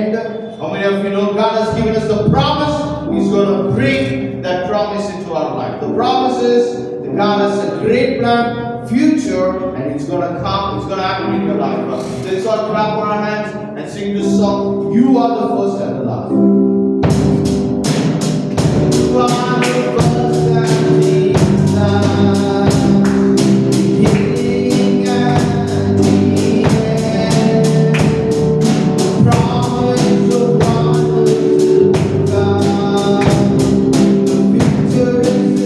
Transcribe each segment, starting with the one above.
end. How many of you know God has given us the promise? He's going to bring that promise into our life. The promise is that God has a great plan, future, and it's going to come, it's going to happen in your life. Let's all clap our hands and sing this song. You are the first and the last. You are the first and the last. Beginning and the end. Promise of wonderful God. The future is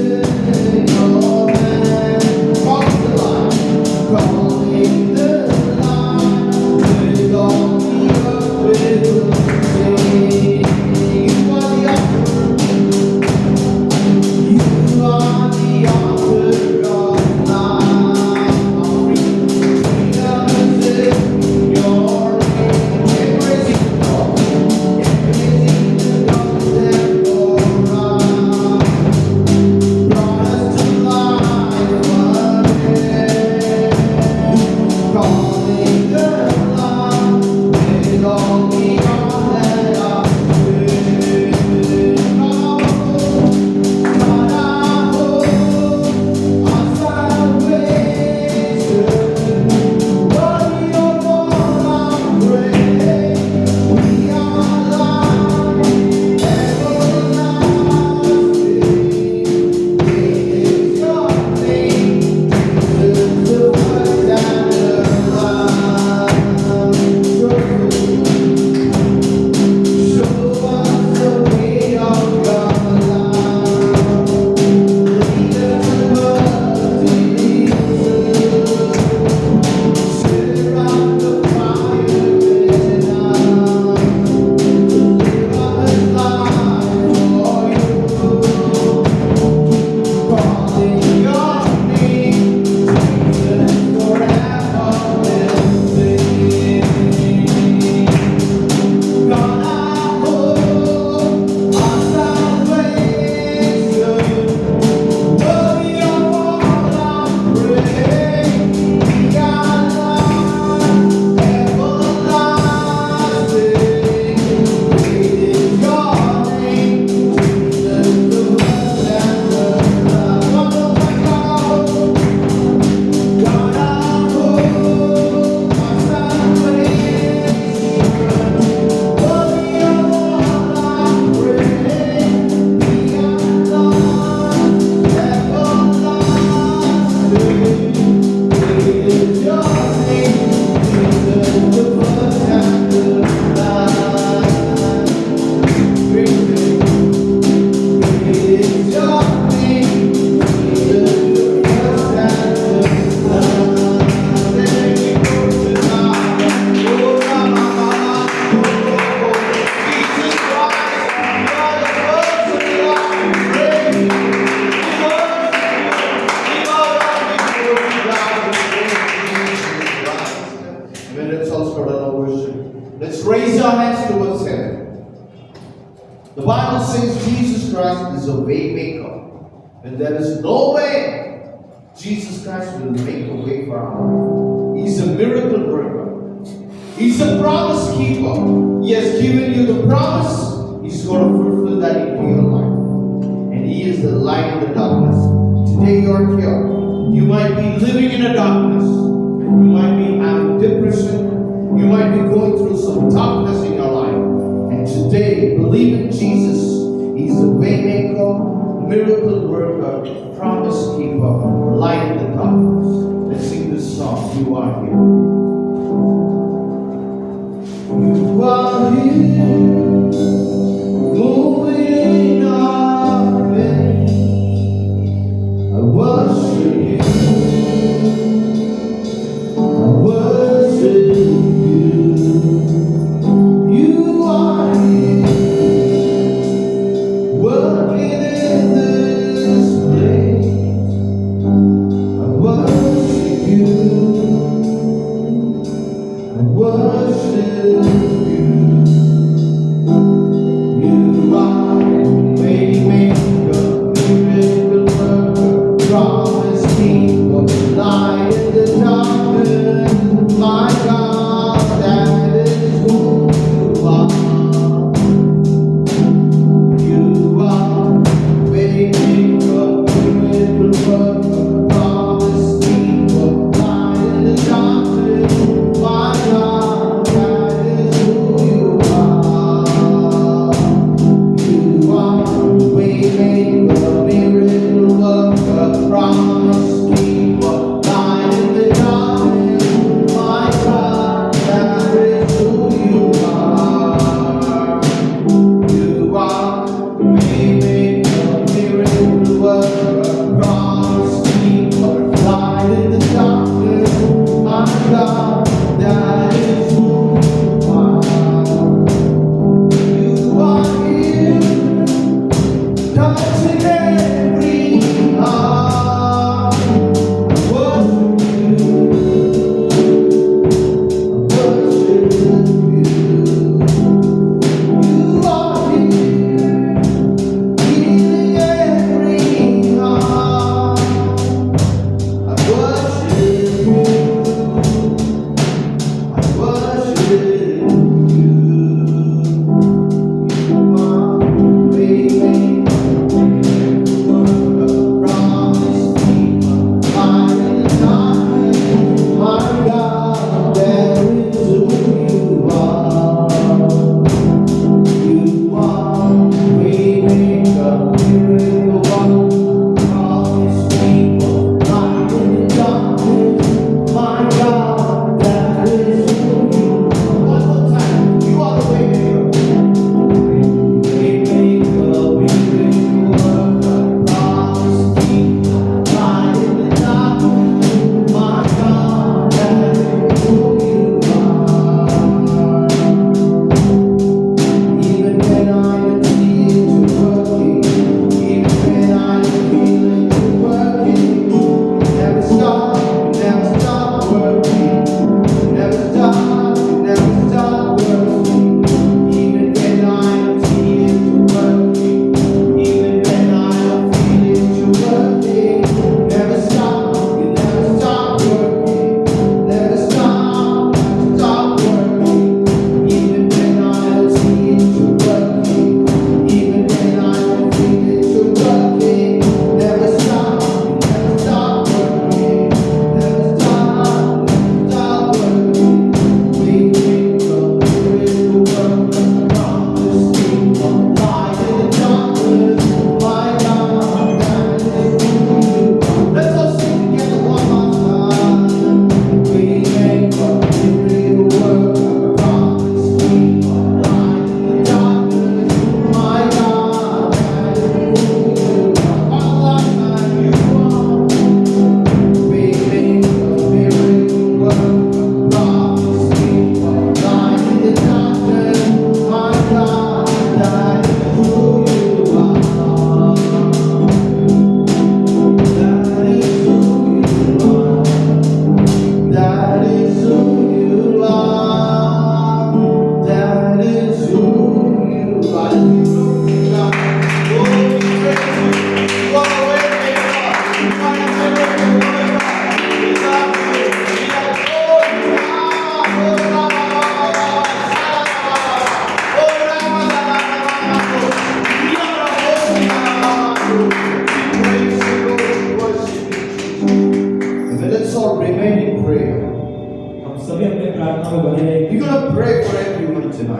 in your hand. Calling the line. Calling the line. With all the earth will sing. You are the author. You are the author of life. Freedom is in your hand. Embracing the dark. Embracing the darkness for us. Brought us to life again. Calling the line with all the arms that are free. God, I hope our salvation. Worthy of all our praise. We are alive, everlasting. It is your name, Jesus, the first and the last. Show us the way of your love. Lead us to stir up the fire within us. Live our life for you. Calling your name, Jesus, forever will sing. God, I hope our salvation. Worthy of all our praise. We are alive, everlasting. Great is your name, Jesus, the first and the last. One more time, God, I hope our salvation. Worthy of all our praise. We are alive, everlasting. Great is your name, Jesus, the first and the last. Great is your name, Jesus, the first and the last. Let me go to God. Oh, Rama, Jesus Christ, you are the first and the last. Praise you. We worship you. Let's all start our worship. Let's raise our hands towards heaven. The Bible says Jesus Christ is a way maker. When there is no way, Jesus Christ will make a way for our life. He's a miracle worker. He's a promise keeper. He has given you the promise. He's going to fulfill that into your life. And He is the light in the darkness. Today you're here. You might be living in a darkness. You might be having depression. You might be going through some darkness in your life. And today, believe in Jesus. He's the way maker, miracle worker, promise keeper, light in the darkness. Let's sing this song. You are here. You are here. Moving in our midst. I worship you. I worship you. You are here, working in this place. I worship you.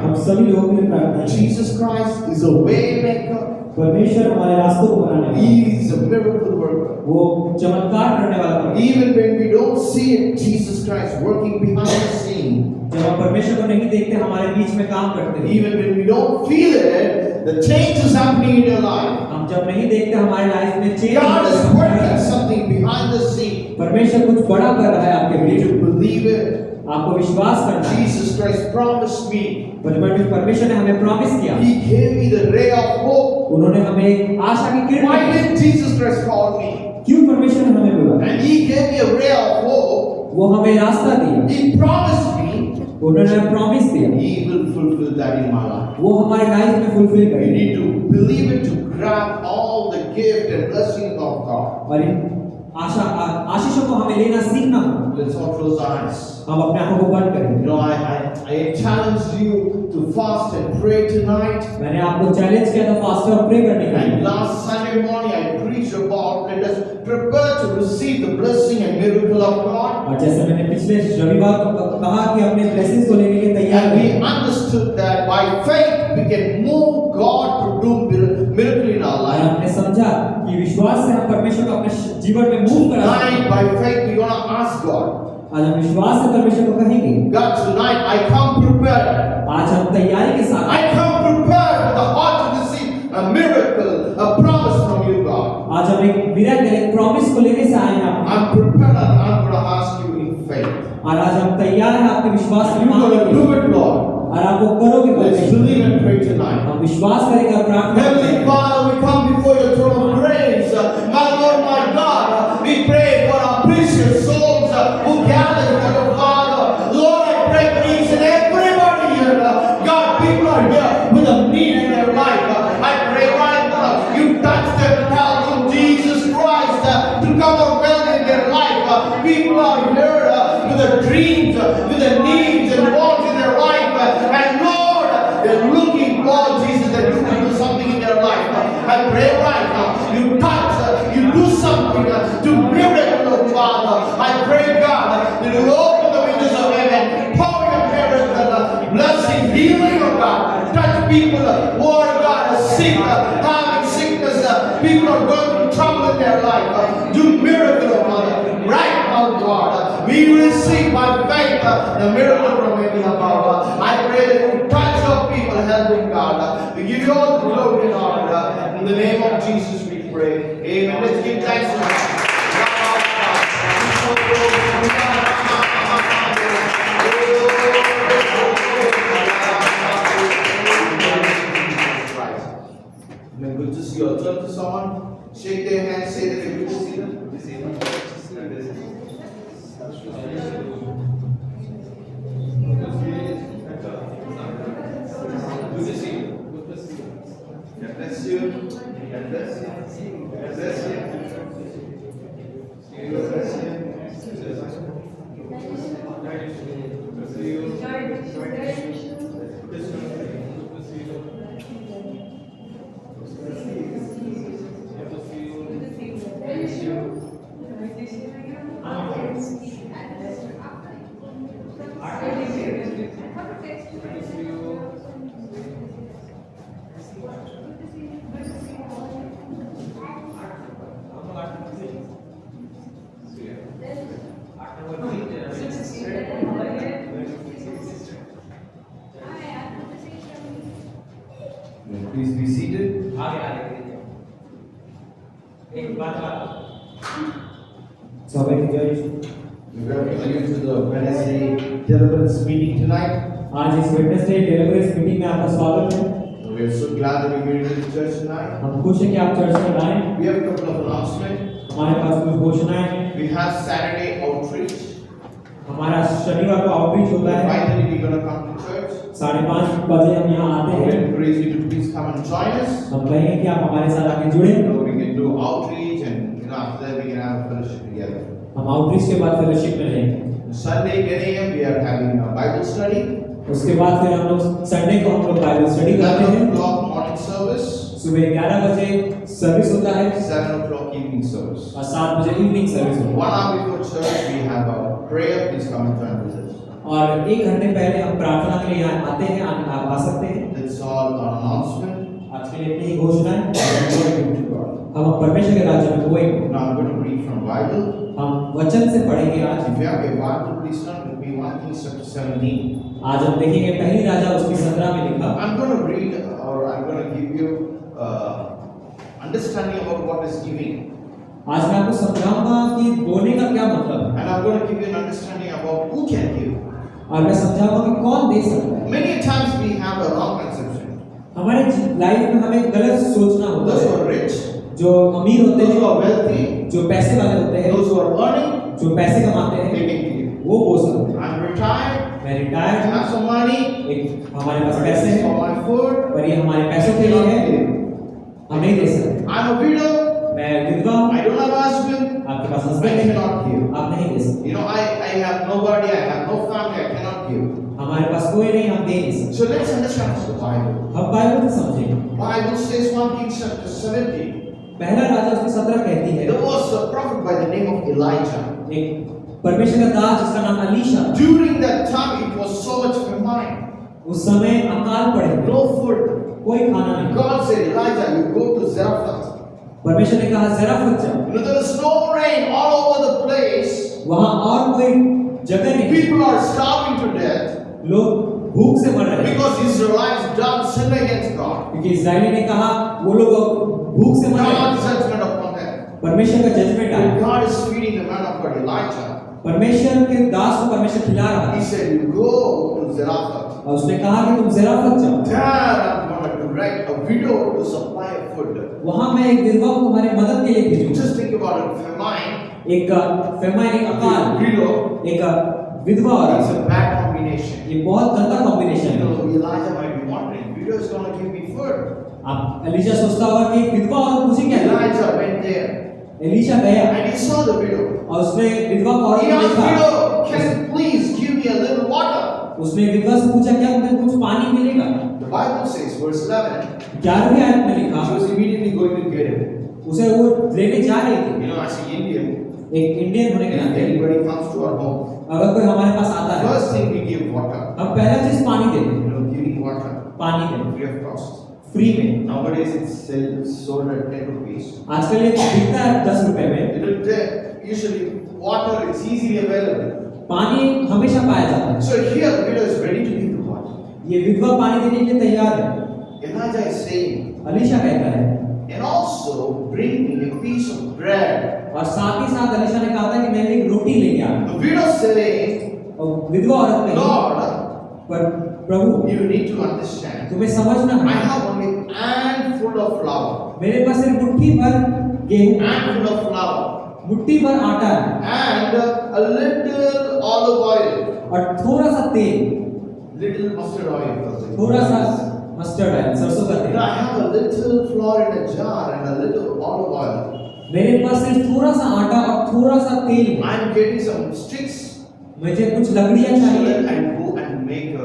हम सभी लोगों के लिए प्रार्थना करें। Jesus Christ is a way maker. परमेश्वर हमारे रास्तों को बनाने वाला He है। is a miracle worker. वो चमत्कार करने वाला परमेश्वर। Even when we don't see it, Jesus Christ working behind the scene. जब हम परमेश्वर को नहीं देखते, हमारे बीच में काम करते हैं। Even when we don't feel it, the change is happening in your life. हम जब नहीं देखते, हमारे लाइफ में change God is working something behind the scene. परमेश्वर कुछ बड़ा कर रहा है आपके You need beach. to believe it. आपको विश्वास करना है। Jesus Christ promised me. परमेश्वर ने हमें प्रॉमिस किया। He gave me the ray of hope. उन्होंने हमें एक आशा की किरण Why the. did Jesus Christ call me? क्यों परमेश्वर ने हमें बुलाया? And He gave me a ray of hope. वो हमें रास्ता दिया। He promised me उन्होंने प्रॉमिस दिया। He will fulfill that in my life. वो हमारे लाइफ में फुलफिल You करेंगे। need to believe it to grab all the gift and blessing of God. और इन आशीषों को हमें लेना सीखना होगा। Let's all close our eyes. हम अपने आंखों को बंद करें। You know, I challenged you to fast and pray tonight. मैंने आपको चैलेंज किया था फास्ट और प्रे करने का। And last Sunday morning I preached about let us prepare to receive the blessing and miracle of God. और जैसे मैंने पिछले रविवार को कहा कि अपने ब्लेसिंग्स को लेने के लिए तैयार And we रहें। understood that by faith we can move God to do miracle in our और life. हमने समझा कि विश्वास से हम परमेश्वर को अपने जीवन में मूव करा सकते हैं। Tonight by faith we're gonna ask God. आज हम विश्वास से परमेश्वर को कहेंगे, God, tonight I come prepared. आज हम तैयारी के साथ I come prepared with a heart to receive a miracle, a promise from you, God. आज हम एक मिरेकल, एक प्रॉमिस को लेने से आए हैं। I'm prepared and I'm going to ask you in faith. और आज हम तैयार हैं आपके विश्वास में You're going to मांगने do के लिए। it, Lord. और आप वो करोगे Let's परमेश्वर। believe and pray tonight. हम विश्वास करेंगे और प्रार्थना Heavenly करेंगे। Father, we come before your throne of grace. My Lord, my God, we pray for our precious souls who gather here, Father. Lord, I pray for each and everybody here. God, people are here with a need in their life. I pray right now, you touch them and help them, Jesus Christ, to come out well in their life. People are here with their dreams, with their needs and wants in their life. And Lord, they're looking for Jesus that you can do something in their life. I pray right now, you touch, you do something to miracle, Father. I pray, God, that you will open the windows of heaven, pour your miracle, blessing, healing, oh God. Touch people who are, God, sick, having sickness. People are going through trouble in their life. Do miracle, oh Father. Right now, God, we receive by faith the miracle from heaven above. I pray that you touch your people, help them, God. We give you all the glory and honor. In the name of Jesus we pray. Amen. Let's give thanks to God. Amen. Good to see you. Turn to someone, shake their hand, say that you're good to see them. Good to see them. Good to see you. Good to see you. God bless you. God bless you. God bless you. God bless you. Please be seated. So we welcome you to the Wednesday deliverance meeting tonight. आज इस Wednesday deliverance meeting में आपका स्वागत है। We are so glad that you're here in the church tonight. हम खुश हैं कि आप चर्च में आए। We have a couple of announcements. हमारे पास कुछ घोषणाएं हैं। We have Saturday outreach. हमारा शनिवार को आउटरीच होता है। Finally, we're going to come to church. 5:30 बजे हम यहाँ आते We हैं। encourage you to please come and join us. हम कहेंगे कि आप हमारे साथ आके जुड़े। So we can do outreach and after that we can have a fellowship together. हम आउटरीच के बाद फेलोशिप में रहेंगे। Sunday 10 a.m. we are having a Bible study. उसके बाद फिर हम लोग संडे को हम लोग बाइबल स्टडी करते 11 हैं। o'clock morning service. सुबह 11 बजे सर्विस होता है 7 o'clock evening service. और 7 बजे इवनिंग सर्विस होता 1 hour before church we have a prayer. Please come and join with us. है। और 1 घंटे पहले हम प्रार्थना के लिए यहाँ आते हैं, आप आ सकते हैं। That's all our announcement. आज के लिए इतनी ही घोषणा है। Glory to God. हम परमेश्वर के राज्य में हुए। Now I'm going to read from Bible. हम वचन से पढ़ेंगे आज। If you have a Bible, please turn with me 1 Kings chapter 17. आज हम देखेंगे पहली राजा उसकी 17 में लिखा। I'm going to read or I'm going to give you understanding about what is giving. आज मैं आपको समझाऊंगा कि बोलने का क्या मतलब है। And I'm going to give you an understanding about who can give. और मैं समझाऊंगा कि कौन दे सकता है। Many times we have a wrong conception. हमारे लाइफ में हमें गलत सोचना होता Those who है। are rich, जो अमीर होते those हैं, who are wealthy, जो पैसे वाले होते हैं, those who are earning, जो पैसे कमाते हैं, they can give. वो बोल सकते हैं। I'm retired, मैं I retired have some money, एक हमारे पास but पैसे this is हैं, for my food. पर ये हमारे पैसों के लिए है, हम नहीं दे सकते। I'm a widow, मैं विधवा हूँ, I don't have a husband, आपके पास I हस्बैंड है, cannot give. आप नहीं दे सकते। You know, I have nobody, I have no family, I cannot give. हमारे पास कोई नहीं, हम दे नहीं सकते। So let's understand the Bible. हम बाइबल को समझेंगे। Bible says 1 Kings chapter 17. पहला राजा उसकी 17 कहती है, There was a prophet by the name of Elijah. एक परमेश्वर का दास जिसका नाम Alisha. During that time, it was so much famine, उस समय अकाल पड़े, no food. कोई खाना नहीं। God said, Elijah, you go to Zarephath. परमेश्वर ने कहा ज़राफ़त जाओ। You know, there is no rain all over the place. वहाँ और कोई जगह नहीं, People are starving to death लोग भूख से मर रहे हैं, because Israelites done sin against God. क्योंकि इस्राएली ने कहा वो लोग भूख से मर रहे हैं। God's judgment upon them. परमेश्वर का जजमेंट आया। And God is feeding the man of God, Elijah. परमेश्वर के दास को परमेश्वर खिला रहा He है said, you go to Zarephath. और उसने कहा कि तुम ज़राफ़त जाओ। There I'm going to direct a widow to supply food. वहाँ मैं एक विधवा को तुम्हारे मदद के लिए भेजूंगा। Just think about it, famine, एक फेमाइन, एक अकाल, widow, एक विधवा it's औरत, a bad combination. ये बहुत गंदा कॉम्बिनेशन You है। know, Elijah might be wondering, widow is going to give me food. आप एलीशा सोचता होगा कि विधवा औरत मुझे क्या देगी? Elijah went there एलीशा गया and he saw the widow. और उसने विधवा को औरत He को asked, देखा। widow, can you please give me a little water? उसने विधवा से पूछा, क्या मुझे कुछ पानी मिलेगा? The Bible says, verse 11, 11वीं आयत में लिखा, she was immediately going to get him. उसे वो लेने जा रही थी। You know, as an Indian, एक इंडियन होने के if नाते anybody comes to our home, अगर कोई हमारे पास आता है, first thing we give water. हम पहला चीज पानी देते हैं। You know, giving water पानी देते free of cost. फ्री में। Nowadays it's sold at 10 rupees. आजकल ये बिकता है 10 रुपए में। You know, usually water is easily available. पानी हमेशा पाया जाता है। So here the widow is ready to give the water. ये विधवा पानी देने के लिए तैयार है। Elijah is saying, अलीशा कहता है, and also bring me a piece of bread. और साथ ही साथ अलीशा ने कहा था कि मैं एक रोटी लेके आऊंगा। The widow saying, और विधवा औरत ने, Lord, पर प्रभु you need to understand. तुम्हें समझना I है, have only handful of flour. मेरे पास सिर्फ मुट्ठी भर गेहूं, Handful of flour. मुट्ठी भर आटा है And a little olive oil. और थोड़ा सा तेल, Little mustard oil. थोड़ा सा मस्टर्ड ऑयल, सरसों का You know, तेल। I have a little flour in a jar and a little olive oil. मेरे पास सिर्फ थोड़ा सा आटा और थोड़ा सा तेल है। I'm getting some sticks मुझे कुछ लकड़ियां so चाहिए that I go and make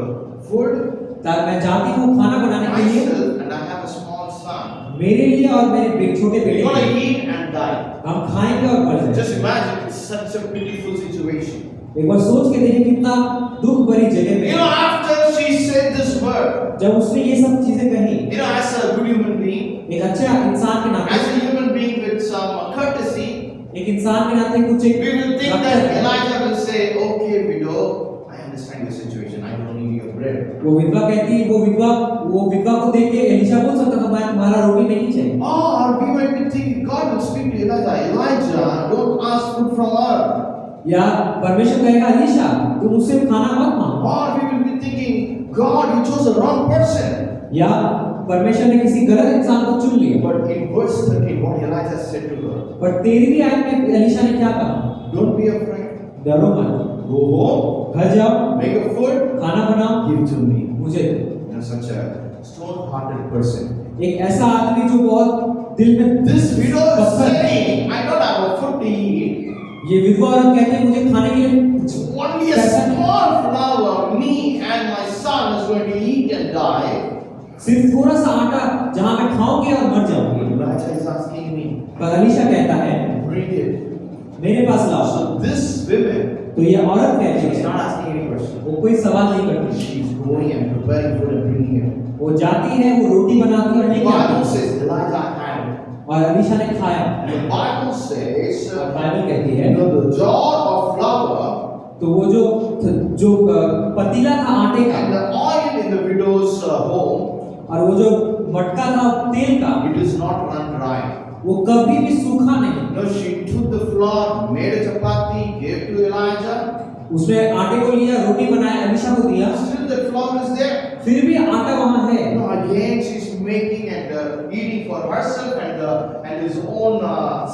food ताकि मैं जाती हूँ खाना बनाने के लिए myself, and I have a small son. मेरे लिए और मेरे छोटे We're बेटे के gonna लिए। eat and die. हम खाएंगे और मर जाएंगे। Just imagine, it's such a pitiful situation. एक बार सोच के देखिए कितना दुख भरी जगह You में। know, after she said this word, जब उसने ये सब चीजें कही, you know, as a good human being, एक अच्छा इंसान के as नाते, a human being with some courtesy, एक इंसान के नाते कुछ एक we will think रखते that हैं। Elijah will say, okay, widow, I understand your situation, I don't need your bread. वो विधवा कहती, वो विधवा को देख के एलीशा बोल सकता था, मैं तुम्हारा रोटी नहीं चाहिए। Or we might be thinking, God will speak to Elijah, Elijah, don't ask food from her. या परमेश्वर कहेगा, एलीशा तुम उससे खाना मत मांगो। Or we will be thinking, God, you chose the wrong person. या परमेश्वर ने किसी गलत इंसान को चुन लिया। But in verse 13, what Elijah said to her, पर 13वीं आयत में एलीशा ने क्या कहा? don't be afraid, डरो मत, go home, घर जाओ, make a food, खाना बनाओ, give to me. मुझे दो। You know, such a stone-hearted person. एक ऐसा आदमी जो बहुत दिल में This widow is पत्थर है। saying, I don't have a food to eat. ये विधवा औरत कहती है मुझे खाने के लिए Only a small flour, me and my son is going to eat and die. सिर्फ थोड़ा सा आटा जहां मैं खाऊंगी और मर जाऊंगी। Elijah is asking me, पर एलीशा कहता है bring it. मेरे पास लाओ। So this women तो ये औरत कहती She's है, not asking any question. वो कोई सवाल नहीं करती, She's going and preparing food and bringing it. वो जाती है, वो रोटी बनाती है और The लेके आती Bible है, says Elijah had it. और अलीशा ने खाया। And the Bible says, और बाइबल कहती है, the jar of flour तो वो जो पतीला था आटे का and the oil in the widow's home, और वो जो मटका था तेल का, it is not run dry. वो कभी भी सूखा नहीं। No, she took the flour, made a chapati, gave to Elijah. उसने आटे को लिया, रोटी बनाया, अलीशा को दिया, Still the flour is there. फिर भी आटा वहां है। No, again she's making and eating for herself and his own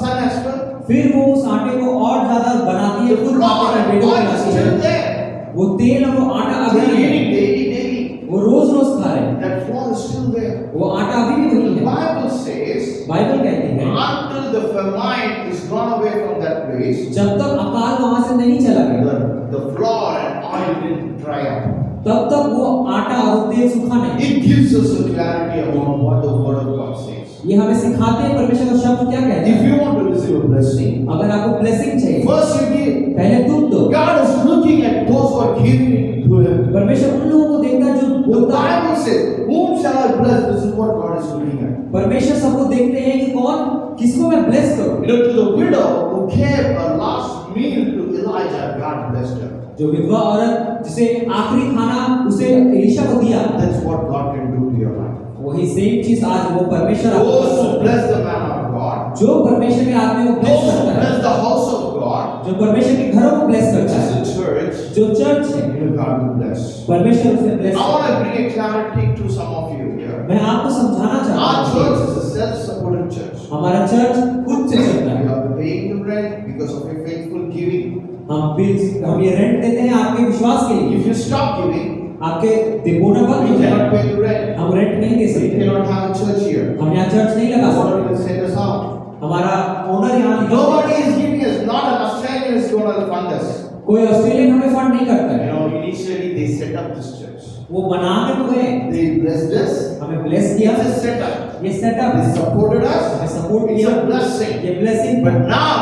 son as well. फिर वो उस आटे को और ज्यादा बनाती है, The खुद flour खाते and हैं, बेटों oil को is खाती still है। there. वो तेल और वो आटा अभी They're भी है, eating daily. वो रोज रोज खा रहे हैं, That flour is still there. वो आटा अभी भी वही The है। Bible says, बाइबल कहती है, until the famine is gone away from that place, जब तक अकाल वहां से नहीं चला गया, the flour and oil didn't dry up. तब तक वो आटा और तेल सूखा नहीं। It gives us a clarity about what the word of God says. ये हमें सिखाते हैं परमेश्वर का शब्द क्या कहता If है। you want to receive a blessing, अगर आपको ब्लेसिंग चाहिए, first you give. पहले तुम दो। God is looking at those who are giving to Him. परमेश्वर उन लोगों को देखता है जो The बोलता है। Bible says, "Whom shall I bless?" This is what God is looking at. परमेश्वर सबको देखते हैं कि कौन किसको मैं ब्लेस करूं। You know, to the widow who gave her last meal to Elijah, God blessed her. जो विधवा औरत जिसे आखिरी खाना उसे एलीशा को दिया, That's what God can do to your life. वही सेम चीज आज वो परमेश्वर आपको Those कर who सकता है। bless the man of God, जो परमेश्वर के आदमी को ब्लेस those who करता है, bless the house of God, जो परमेश्वर के घरों को ब्लेस which करता है, is the church, जो चर्च है, you know, God will bless. परमेश्वर उसे ब्लेस I करता want to bring a clarity to some of you here. है। मैं आपको समझाना चाहता Our हूँ, church is a self-supported church. हमारा चर्च खुद से चलता We है। are paying the rent because of your faithful giving. हम ये रेंट देते हैं आपके विश्वास के लिए। If you stop giving, आपके दिगोना बंद we हो cannot जाए, pay the rent. हम रेंट नहीं दे We सकते, cannot have a church here. हम यहाँ चर्च नहीं लगा The owner सकते। will send us out. हमारा ओनर यहाँ निकल Nobody is giving us. Not an Australian is going to fund us. कोई ऑस्ट्रेलियन हमें फंड नहीं करता You है। know, initially they set up this church. वो बना के तो गए, They blessed us. हमें ब्लेस किया, It's a setup. ये सेटअप They है, supported us. हमें सपोर्ट It's किया, a blessing. ये ब्लेसिंग। But और now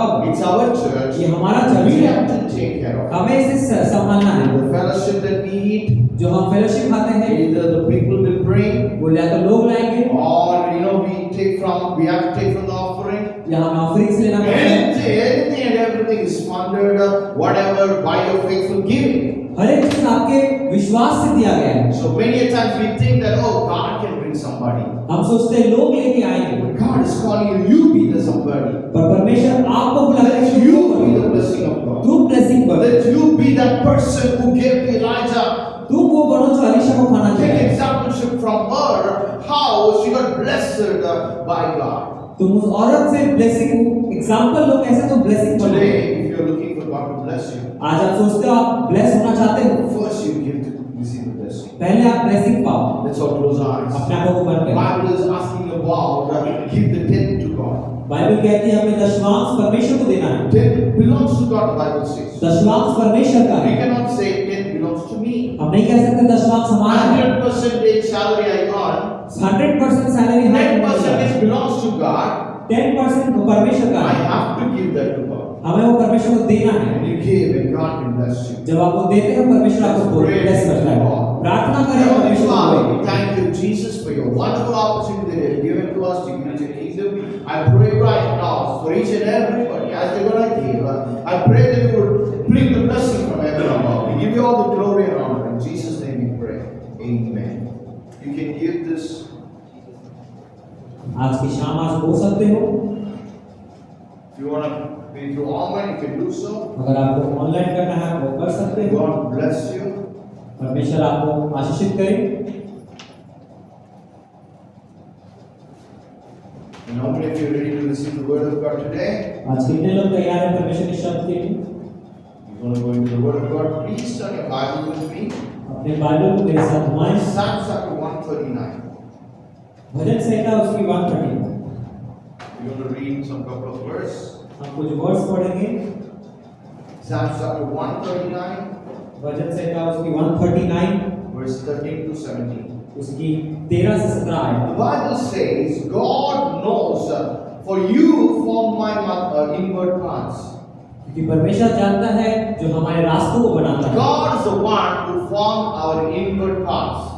अब it's our church. ये हमारा चर्च We है, have to take care of. हमें इसे संभालना है। The fellowship that we eat, जो हम फेलोशिप खाते हैं, either the people will bring, वो या तो लोग लाएंगे or you know we have to take from the offering. या हमें ऑफरिंग से लेना पड़ता है। Anything and everything is funded, whatever, by your faithful giving. हर एक चीज आपके विश्वास से दिया गया है। So many a times we think that, oh, God can bring somebody. हम सोचते हैं लोग लेके आएंगे, But God is calling you be the somebody. पर परमेश्वर आपको बुला रहा है Let कि you be the blessing of God. तुम ब्लेसिंग करो, Let you be that person who gave to Elijah. तुम वो बनो जो अलीशा को खाना Take चाहिए। example from her, how she got blessed by God. तुम उस औरत से ब्लेसिंग एग्जांपल लो, कैसे तुम ब्लेसिंग बनो। Today, if you're looking for God to bless you, आज आप सोचते हो आप ब्लेस होना चाहते हो, first you give to receive the blessing. पहले आप ब्लेसिंग पाओ। Let's all close our eyes. अपने आंखों को बंद The करें। Bible is asking about give the tenth to God. Bible कहती है हमें दशमांश परमेश्वर को देना है। Tenth belongs to God, the Bible says. दशमांश परमेश्वर का We है। cannot say tenth belongs to me. हम नहीं कह सकते दशमांश हमारा है। 100% salary I earn, 100% सैलरी है, 10% belongs to God. 10% परमेश्वर का I है। have to give that to God. हमें वो परमेश्वर को देना है। And you give and God can bless you. जब आप वो देते हैं परमेश्वर आपको ब्लेस करता है। प्रार्थना करें Heavenly परमेश्वर Father, को। we thank you, Jesus, for your wonderful opportunity that you have given to us to give into your kingdom. I pray right now for each and everybody as they're going to give. I pray that you would bring the blessing from heaven above. We give you all the glory and honor. In Jesus' name we pray. Amen. You can give this. आज की शाम आज हो सकते हो, If you want to pay through online, you can do so. अगर आपको online करना है वो कर सकते हो। God bless you. परमेश्वर आपको आशीषित करे। And how many of you are ready to receive the word of God today? आज कितने लोग तैयार हैं परमेश्वर के शब्द के लिए? You're going to go into the word of God. Please turn your Bible with me. अपने बाइबल को मेरे साथ घुमाएं। Psalm chapter 139. भजन संहिता उसकी 130। We're going to read some couple of verses. हम कुछ वर्स पढ़ेंगे। Psalm chapter 139, भजन संहिता उसकी 139 verse 13 to 17. उसकी 13 से 17 आयत। The Bible says, God knows, for you formed my inward parts. कि परमेश्वर जानता है जो हमारे रास्तों को बनाता है। God is the one who formed our inward parts.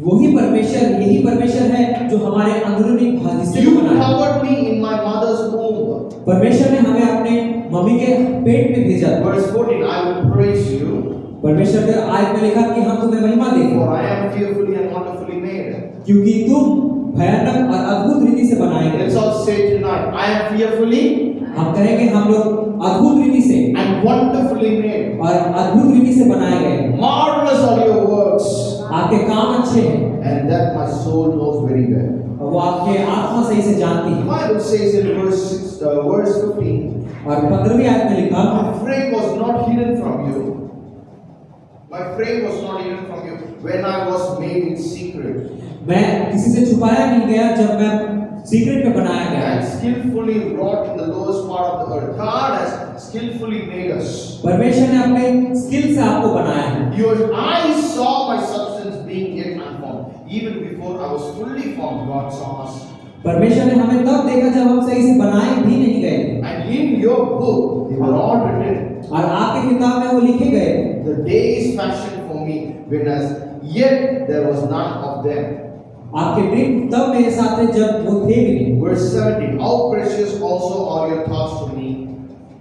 वही परमेश्वर, यही परमेश्वर है जो हमारे अंदरूनी हिस्से You को बनाया। covered me in my mother's womb. परमेश्वर ने हमें अपने मम्मी के पेट में भेजा। Verse 14, I will praise you, परमेश्वर के आयत में लिखा कि हम तुम्हें महिमा देंगे, for I am fearfully and wonderfully made. क्योंकि तुम भयानक और अद्भुत रीति से बनाए गए। Let's all say tonight, I am fearfully हम कहेंगे हम लोग अद्भुत रीति से and wonderfully made. और अद्भुत रीति से बनाए गए। Marvelous are your works, आपके काम अच्छे हैं and that my soul knows very well. और वो आपके आत्मा सही से जानती The है। Bible says in verse 15, और 15वीं आयत में लिखा, my frame was not hidden from you. My frame was not hidden from you when I was made in secret. मैं किसी से छुपाया नहीं गया जब मैं सीक्रेट में बनाया गया। And skillfully wrought in the lowest part of the earth. God has skillfully made us. परमेश्वर ने अपने स्किल से आपको बनाया है। Your eyes saw my substance being yet unformed. Even before I was fully formed, God saw us. परमेश्वर ने हमें तब देखा जब हम सही से बनाए भी नहीं गए। And in your book, they were all written. और आपके किताब में वो लिखे गए। The days fashioned for me, when as yet there was none of them. आपके दिन तब मेरे साथ थे जब वो थे भी नहीं। Verse 17, how precious also are your thoughts to me.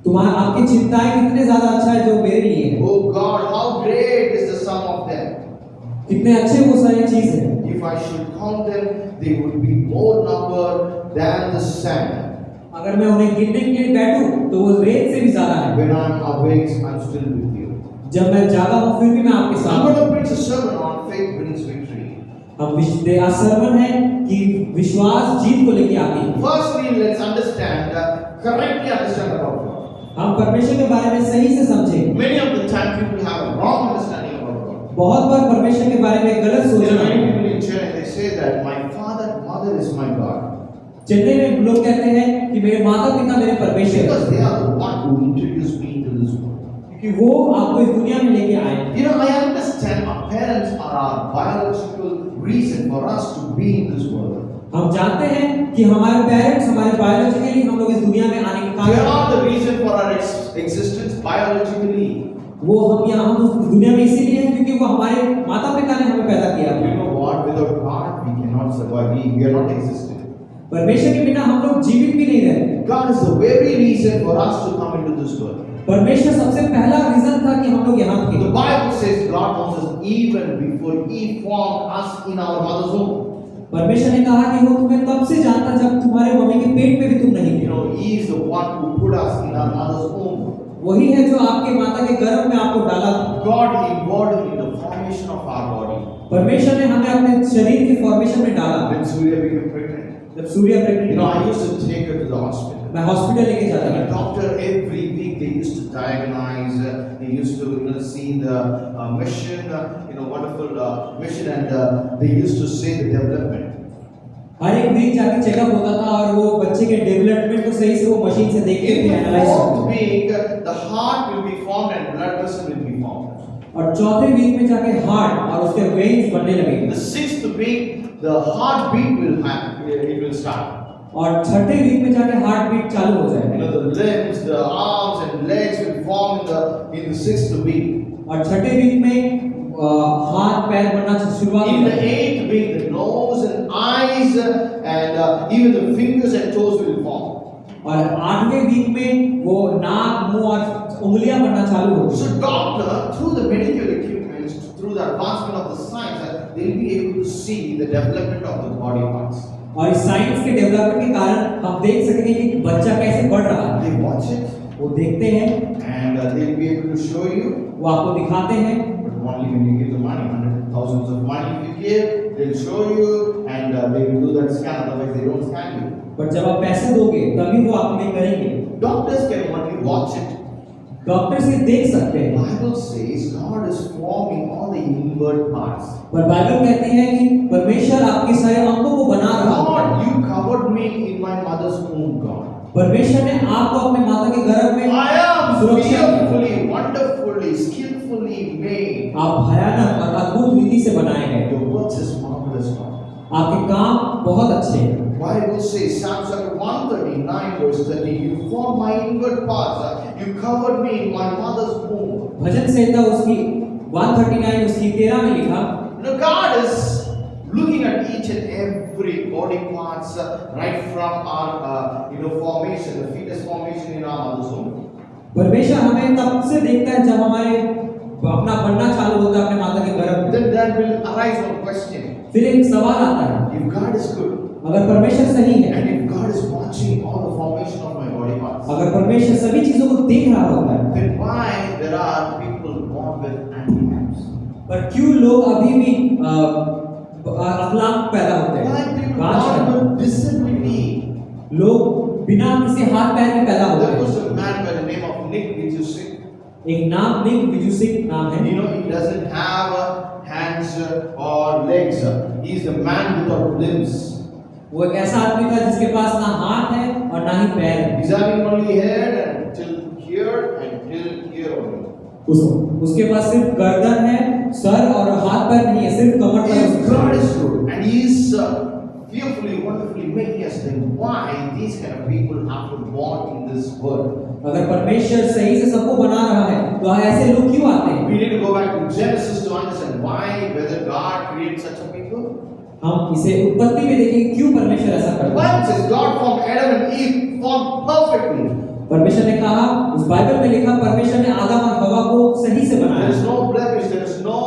तुम्हारा आपकी चिंताएं कितने ज्यादा अच्छा है जो मेरे लिए है। Oh God, how great is the sum of them. कितने अच्छे वो सारी चीज है। If I should count them, they would be more number than the sand. अगर मैं उन्हें गिनने के लिए बैठूं तो वो रेत से भी ज्यादा है। When I'm awake, I'm still with you. जब मैं जागा हूं फिर भी मैं आपके I'm साथ going हूं। to preach a sermon on faith brings victory. हम सरमन है कि विश्वास जीत को लेके आती है। Firstly, let's understand, correctly understand about God. हम परमेश्वर के बारे में सही से समझें। Many of the time people have a wrong understanding about God. बहुत बार परमेश्वर के बारे में गलत There सोचना are many है। people in Chennai, they say that my father, mother is my God. Chennai में लोग कहते हैं कि मेरे माता पिता मेरे परमेश्वर हैं, Because they are the one who introduced me to this world. क्योंकि वो आपको इस दुनिया में लेके आए। You know, I understand our parents are our biological reason for us to be in this world. हम जानते हैं कि हमारे पेरेंट्स हमारे बायोलॉजिकली हम लोग इस दुनिया में आने के They कारण are the reason for our existence biologically. वो हम यहाँ हम इस दुनिया में इसीलिए हैं क्योंकि वो हमारे माता पिता ने हमें पैदा किया। You know what? Without God, we cannot survive. We are not existing. परमेश्वर के बिना हम लोग जीवित भी नहीं रहते। God is the very reason for us to come into this world. परमेश्वर सबसे पहला रीजन था कि हम लोग यहाँ थे। The Bible says God knows us even before He formed us in our mother's womb. परमेश्वर ने कहा कि वो तुम्हें तब से जानता जब तुम्हारे मम्मी के पेट में भी तुम नहीं You थे। know, He is the one who put us in our mother's womb. वही है जो आपके माता के गर्भ में आपको डाला था। God involved in the formation of our body. परमेश्वर ने हमें अपने शरीर के फॉर्मेशन में डाला। When Surya became pregnant, जब सूर्य you प्रेग्नेंट know, हुआ, I used to take her to the hospital. मैं हॉस्पिटल लेके जाता And a था। doctor every week they used to diagnose, they used to see the mission, wonderful mission, and they used to say the development. हर एक week जाके checkup होता था और वो बच्चे के डेवलपमेंट को सही से वो मशीन से देखते In थे, the एनालाइज fourth करते थे। week, the heart will be formed and blood vessel will be formed. और चौथे वीक में जाके हार्ट और उसके वेन्स बनने In लगेंगे। the sixth week, the heartbeat will happen. It will start. और छठे वीक में जाके हार्ट बीट चालू हो You जाएगा। know, the limbs, the arms, and legs will form in the sixth week. और छठे वीक में हाथ पैर बनना शुरुआत In the होता है। eighth week, the nose and eyes and even the fingers and toes will form. और आठवें वीक में वो नाक मुंह और उंगलियां बनना चालू होती So है। doctor, through the medical equipment, through the advancement of the science, they'll be able to see the development of the body parts. और इस साइंस के डेवलपमेंट के कारण हम देख सकेंगे कि बच्चा कैसे बढ़ रहा है। They watch it वो देखते हैं, and they'll be able to show you. वो आपको दिखाते हैं, But only when you give the money, hundreds, thousands of money if you give, they'll show you and they will do that scan. Otherwise, they don't scan you. पर जब आप पैसे दोगे तभी वो आपके लिए करेंगे। Doctors can only watch it. Doctor से देख सकते हैं, Bible says God is forming all the inward parts. पर बाइबल कहती है कि परमेश्वर आपके सारे अंगों को बना रहा है। God, you covered me in my mother's womb, God. परमेश्वर ने आपको अपने माता के गर्भ में I am सुरक्षा दी। fearfully, wonderfully, skillfully made. आप भयानक और अद्भुत रीति से बनाए गए। Your works is marvelous, God. आपके काम बहुत अच्छे हैं। Bible says, Psalm chapter 139 verse 30, you formed my inward parts, you covered me in my mother's womb. भजन संहिता उसकी 139 उसकी 13 में लिखा, God is looking at each and every body parts right from our formation, the fetus formation in our mother's womb. परमेश्वर हमें तब से देखता है जब हमारे अपना बनना चालू होता है अपने माता के गर्भ में। Then there will arise one question. फिर एक सवाल आता है, If God is good, अगर परमेश्वर सही है, and if God is watching all the formation of my body parts, अगर परमेश्वर सभी चीजों को देख रहा होता है, then why there are people born with handicaps? पर क्यों लोग अभी भी अकलांग पैदा होते Why हैं? people कांच born पैदा- with disability? लोग बिना किसी हाथ पैर के पैदा होते There was हैं। a man by the name of Nick Vujicic. एक नाम निक विजुसिक नाम है। He doesn't have hands or legs. He is a man without limbs. वो एक ऐसा आदमी था जिसके पास ना हाथ है और ना ही पैर है। He's having only head until here and till here only. उसके पास सिर्फ गर्दन है, सर और हाथ पैर नहीं है, सिर्फ कमर तक If उसका God है। is good and He is fearfully, wonderfully making us, then why these kind of people have to born in this world? अगर परमेश्वर सही से सबको बना रहा है तो ऐसे लोग क्यों आते हैं? We need to go back to Genesis to understand why, whether God created such a people. हम इसे उत्पत्ति में देखेंगे क्यों परमेश्वर ऐसा करता है। Bible says God formed Adam and Eve formed perfectly. परमेश्वर ने कहा, उस बाइबल में लिखा, परमेश्वर ने आदम और हवा को सही से There बनाया। is no blemish, there is no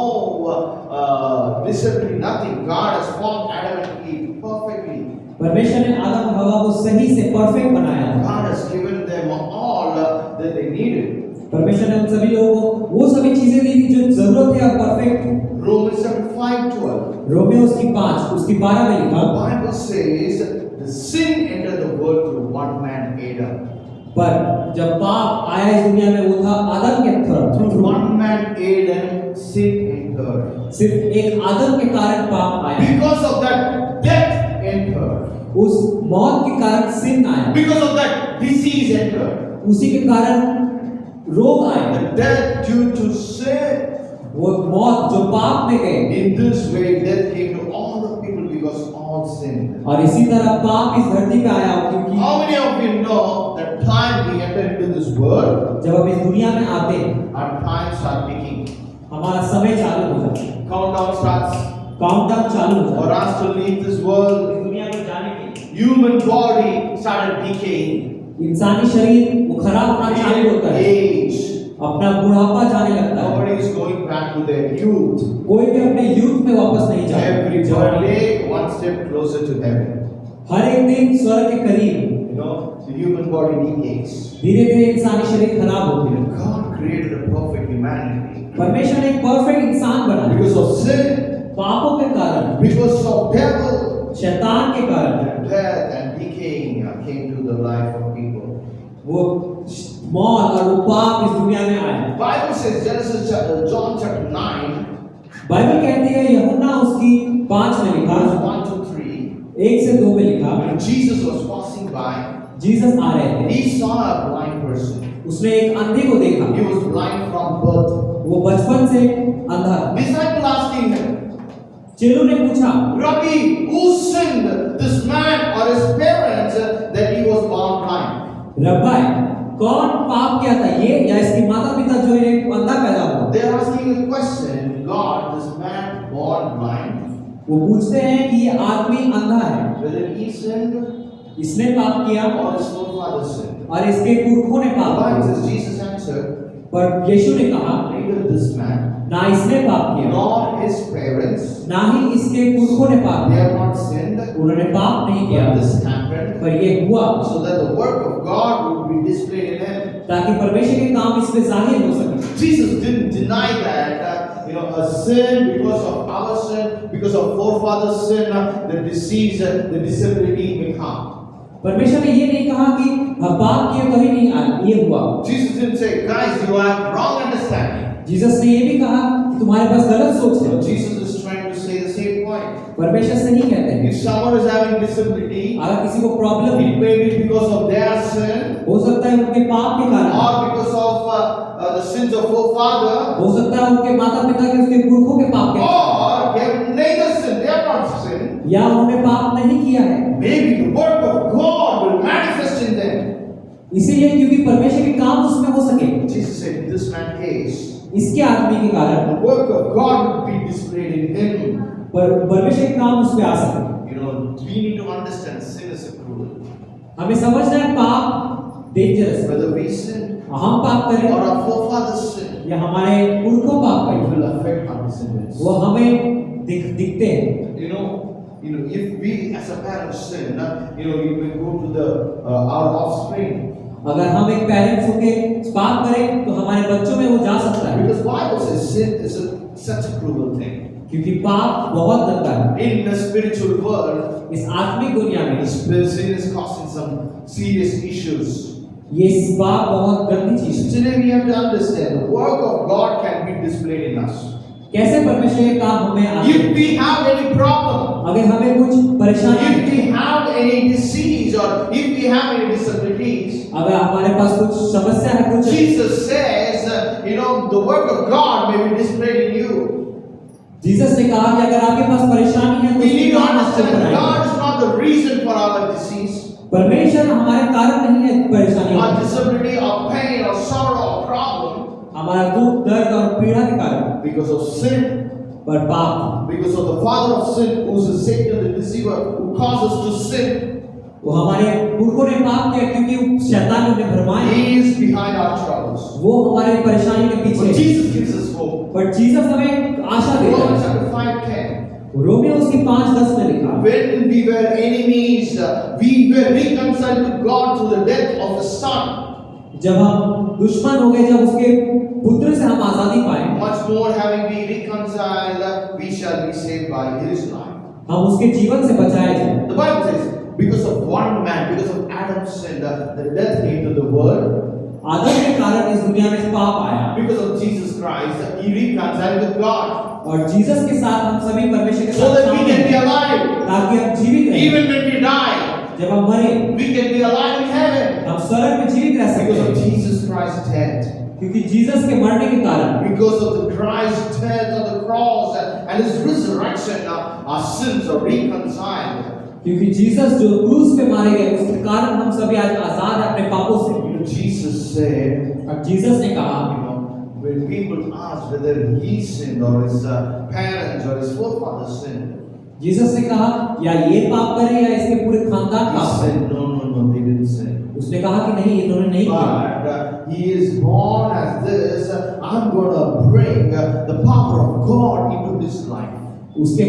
disability, nothing. God has formed Adam and Eve perfectly. परमेश्वर ने आदम और हवा को सही से परफेक्ट बनाया। God has given them all that they needed. परमेश्वर ने उन सभी लोगों को वो सभी चीजें दी थी जो जरूरत है और परफेक्ट। Romans chapter 5:12. रोमियो उसकी 5 उसकी 12 में The लिखा, Bible says the sin entered the world through one man, Adam. पर जब पाप आया इस दुनिया में वो था आदम के Through through. one man, Adam, sin entered. सिर्फ एक आदम के कारण पाप आया। Because of that, death entered. उस मौत के कारण सिन आया। Because of that, disease entered. उसी के कारण रोग आया। The death due to sin. वो मौत जो पाप में गए, In this way, death came to all the people because all sinned. और इसी तरह पाप इस धरती पे आया क्योंकि How many of you know that time we enter into this world, जब हम इस दुनिया में आते हैं, our time starts ticking. हमारा समय चालू हो जाता है, Countdown starts काउंटडाउन चालू हो for जाता है। us to leave this world. इस दुनिया में जाने के लिए Human body started decaying. इंसानी शरीर वो खराब होना चालू होता है, Age. अपना बुढ़ापा जाने लगता है। Nobody is going back to their youth. कोई भी अपने यूथ में वापस नहीं Every जाता। day, one step closer to heaven. हर एक दिन स्वर्ग के करीब The human body decays. धीरे धीरे इंसानी शरीर खराब होती है। God created a perfect humanity. परमेश्वर ने एक परफेक्ट इंसान बनाया। Because of sin, पापों के कारण, because of devil, शैतान के कारण death and decaying came to the life of people. वो मौत और वो पाप इस दुनिया में आए। Bible says, John chapter 9, Bible कहती है, यूहन्ना उसकी 5 में लिखा, verse 1 to 3, 1 से 2 में लिखा, when Jesus was passing by, Jesus आ रहे थे, he saw a blind person. उसने एक अंधे को देखा। He was blind from birth. वो बचपन से अंधा। Disciple asking him, चेलों ने पूछा, Rabbi, who sinned, this man or his parents, that he was born blind? रब्बाई, कौन पाप किया था, ये या इसके माता पिता जो एक अंधा पैदा हुआ? They are asking a question, God, this man born blind, वो पूछते हैं कि ये आदमी अंधा है, whether he sinned इसने पाप किया or his forefather sinned. और इसके पुरखों ने The पाप Bible किया। says Jesus answered, पर यीशु ने कहा, neither this man ना इसने पाप किया, nor his parents, ना ही इसके पुरखों ने पाप they किया, have not sinned, उन्होंने पाप नहीं किया, but this happened पर ये हुआ so that the work of God would be displayed in him. ताकि परमेश्वर के काम इसमें जाहिर हो सके। Jesus didn't deny that, a sin because of our sin, because of forefathers' sin, the disease, the disability may come. परमेश्वर ने ये नहीं कहा कि पाप किए कभी नहीं आया, ये हुआ। Jesus didn't say, guys, you have wrong understanding. Jesus ने ये भी कहा कि तुम्हारे पास गलत सोच है। Jesus is trying to say the same point. परमेश्वर से नहीं कहते हैं। If someone is having disability, अगर किसी को प्रॉब्लम है, it may be because of their sin हो सकता है उनके पाप के कारण, or because of the sins of forefather, हो सकता है उनके माता पिता के उसके पुरखों के पाप के कारण, or they have neither sin, they have not sinned. या उन्होंने पाप नहीं किया है, maybe the work of God will manifest in them. इसीलिए क्योंकि परमेश्वर के काम उसमें हो सके, Jesus said, in this man's case, इसके आदमी के कारण the work of God will be displayed in him. परमेश्वर के काम उसमें आ सके। We need to understand sin is a cruel. हमें समझना है पाप डेंजरस है। Whether we sin हम पाप करें or our forefathers sin, या हमारे पुरखों पाप it करें, will affect our descendants. वो हमें दिखते हैं। If we as a parent sin, you may go to the our offspring. अगर हम एक पेरेंट्स होके पाप करें तो हमारे बच्चों में वो जा सकता है, Because Bible says sin is such a cruel thing. क्योंकि पाप बहुत गंदा है। In the spiritual world, इस आत्मिक दुनिया में sin is causing some serious issues. ये पाप बहुत गंदी चीज है। Today we have to understand the work of God can be displayed in us. कैसे परमेश्वर के काम हमें आते If हैं? we have any problem, अगर हमें कुछ परेशानी, if we have any disease or if we have any disabilities, अगर हमारे पास कुछ समस्या है, कुछ Jesus says, the work of God may be displayed in you. Jesus ने कहा कि अगर आपके पास परेशानी है तो We need to उसके काम आपको understand बनाएं। God is not the reason for our disease, परमेश्वर हमारे कारण नहीं है परेशानी, our disability, our pain, or sorrow, or problem, हमारा दुख, दर्द और पीड़ा के कारण, because of sin, पर पाप, because of the father of sin, who is Satan, the deceiver, who causes to sin. वो हमारे पुरखों ने पाप किया क्योंकि शैतान ने उन्हें भरमाया। He is behind our troubles. वो हमारे परेशानी के पीछे But है। Jesus gives us hope. पर जीसस हमें आशा देता Romans है। chapter 5:10. रोमियो उसकी 5:10 में लिखा, When we were enemies, we were reconciled to God through the death of His Son. जब हम दुश्मन हो गए, जब उसके पुत्र से हम आजादी पाए, Much more having been reconciled, we shall be saved by His life. हम उसके जीवन से बचाए जाए। The Bible says, because of one man, because of Adam's sin, the death came to the world. आदम के कारण इस दुनिया में पाप आया, Because of Jesus Christ, He reconciled with God, और जीसस के साथ हम सभी परमेश्वर के so साथ that we शामिल can be हैं, alive. ताकि हम जीवित रहें। Even when we die, जब हम मरे, we can be alive in heaven हम स्वर्ग में जीवित रह सकते because of हैं, Jesus Christ's death. क्योंकि जीसस के मरने के कारण, Because of the Christ's death on the cross and His resurrection, our sins are reconciled. क्योंकि जीसस जो क्रूस पे मारे गए, उसके कारण हम सभी आज आजाद हैं अपने पापों से। Jesus said, और जीसस ने कहा, when people ask whether he sinned or his parents or his forefathers sinned, Jesus ने कहा या ये पाप करे या इसके पूरे खानदान he पाप करे। said, no, they didn't sin. उसने कहा कि नहीं, इन्होंने नहीं किया। But he is born as this. I'm going to bring the power of God into this life. उसके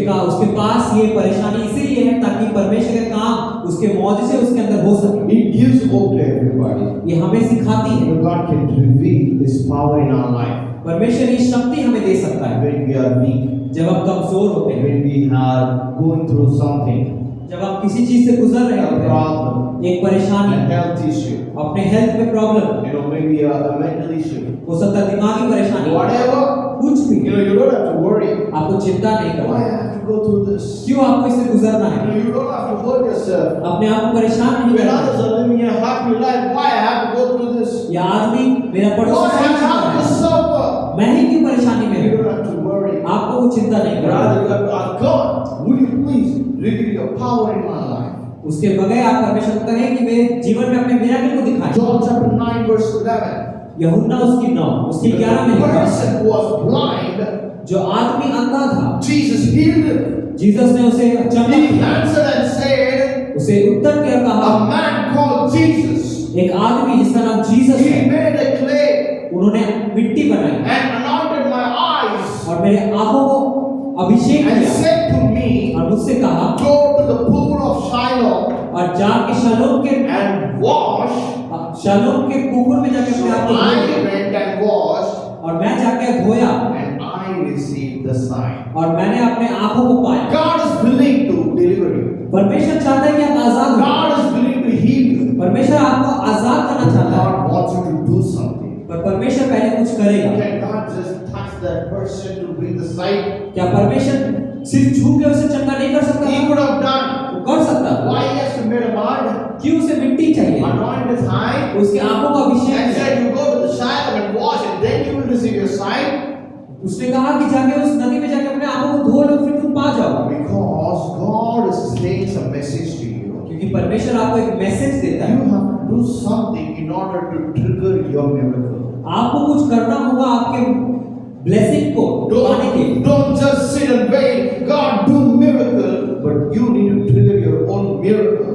पास ये परेशानी इसीलिए है ताकि परमेश्वर का काम, उसके मौजूद उसके अंदर हो सके। It gives hope to everybody. ये हमें सिखाती है, God can reveal His power in our life परमेश्वर ये शक्ति हमें दे सकता है when we are weak, जब हम कमजोर होते हैं, when we are going through something, जब हम किसी चीज से गुजर रहे a होते हैं, problem, एक परेशानी, a health issue, अपने हेल्थ में problem, maybe a mental issue, हो सकता है दिमागी परेशानी, whatever. कुछ भी, You don't have to worry. आपको चिंता नहीं Why करना। I have to go through this? क्यों आपको इससे गुजरना है? You don't have to hurt yourself. अपने आप को परेशान नहीं When करना। others are living a happy life, why I have to go through this? या आदमी मेरा Why पड़ोसी I have to suffer? मैं ही क्यों परेशानी में You हूँ? don't have to worry. आपको वो चिंता नहीं करना। Rather, you have to ask God, would you please reveal your power in my life? उसके बगैर आप परमेश्वर को कहें कि मेरे जीवन में अपने मिराकल को दिखाएं। John chapter 9 verse 11. यूहन्ना उसकी 9 उसकी 11 में The लिखा है, person who was blind, जो आदमी अंधा था, Jesus healed him. जीसस ने उसे चंगा He किया, answered and said, उसे उत्तर दिया, कहा a man called Jesus. एक आदमी जिसका नाम जीसस He है, made a clay उन्होंने मिट्टी बनाई and anointed my eyes और मेरे आंखों को अभिषेक and किया said to me, और मुझसे कहा, go to the pool of Shiloh और जाके शालोम के and wash. पुकुर में जाके So अपने आप को I धोया, went and washed और मैं जाके धोया and I received the sign. और मैंने अपने आंखों को पाया। God is willing to deliver you. परमेश्वर चाहता है कि आप आजाद हो। God is willing to heal you. परमेश्वर आपको आजाद करना चाहता है, God wants you to do something. पर परमेश्वर पहले कुछ करेगा। Can God just touch that person to bring the sight? क्या परमेश्वर सिर्फ छू के उसे चंगा नहीं कर सकता? He could have done. वो कर सकता है। Why he has to made a mud? क्यों उसे मिट्टी चाहिए? Anoint his eye उसकी आंखों का अभिषेक and है। said, you go to the Shiloh and wash and then you will receive your sight. उसने कहा कि जाके उस नदी में जाके अपने आंखों को धो लो, फिर तुम पा जाओ। Because God is sends a message to you, क्योंकि परमेश्वर आपको एक मैसेज देता है। you have to do something in order to trigger your miracle. आपको कुछ करना होगा आपके ब्लेसिंग को पाने के लिए। Don't just sit and wait, God do miracle, but you need to trigger your own miracle.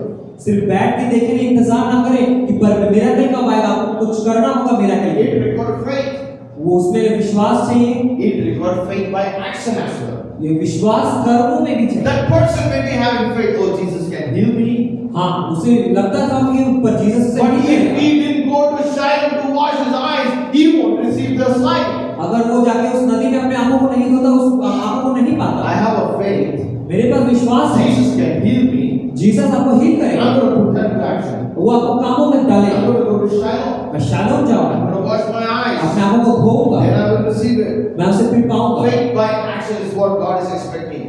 सिर्फ बैठ के देखने इंतजार ना करें कि पर मिरेकल कब आएगा, आपको कुछ करना होगा मिरेकल के It लिए। requires faith. वो उसमें विश्वास चाहिए। It requires faith by action as well. ये विश्वास कर्मों में भी चाहिए। That person may be having faith, oh Jesus can heal me. हाँ, उसे लगता था कि ऊपर जीसस से But नहीं if करेगा। he didn't go to Shiloh to wash his eyes, he won't receive the sight. अगर वो जाके उस नदी में अपने आंखों को नहीं धोता, उस आंखों को नहीं I पाता। have a faith. मेरे पास विश्वास है, Jesus can heal me. Jesus आपको हील I'm करेगा। going to put that to action. वो आपको कामों में I'm डालेगा। going to go to Shiloh. मैं शालोम I'm जाऊंगा, going to wash my eyes. अपने आंखों को धोऊंगा, Then I will receive it. मैं उसे फिर पाऊंगा। Faith by action is what God is expecting.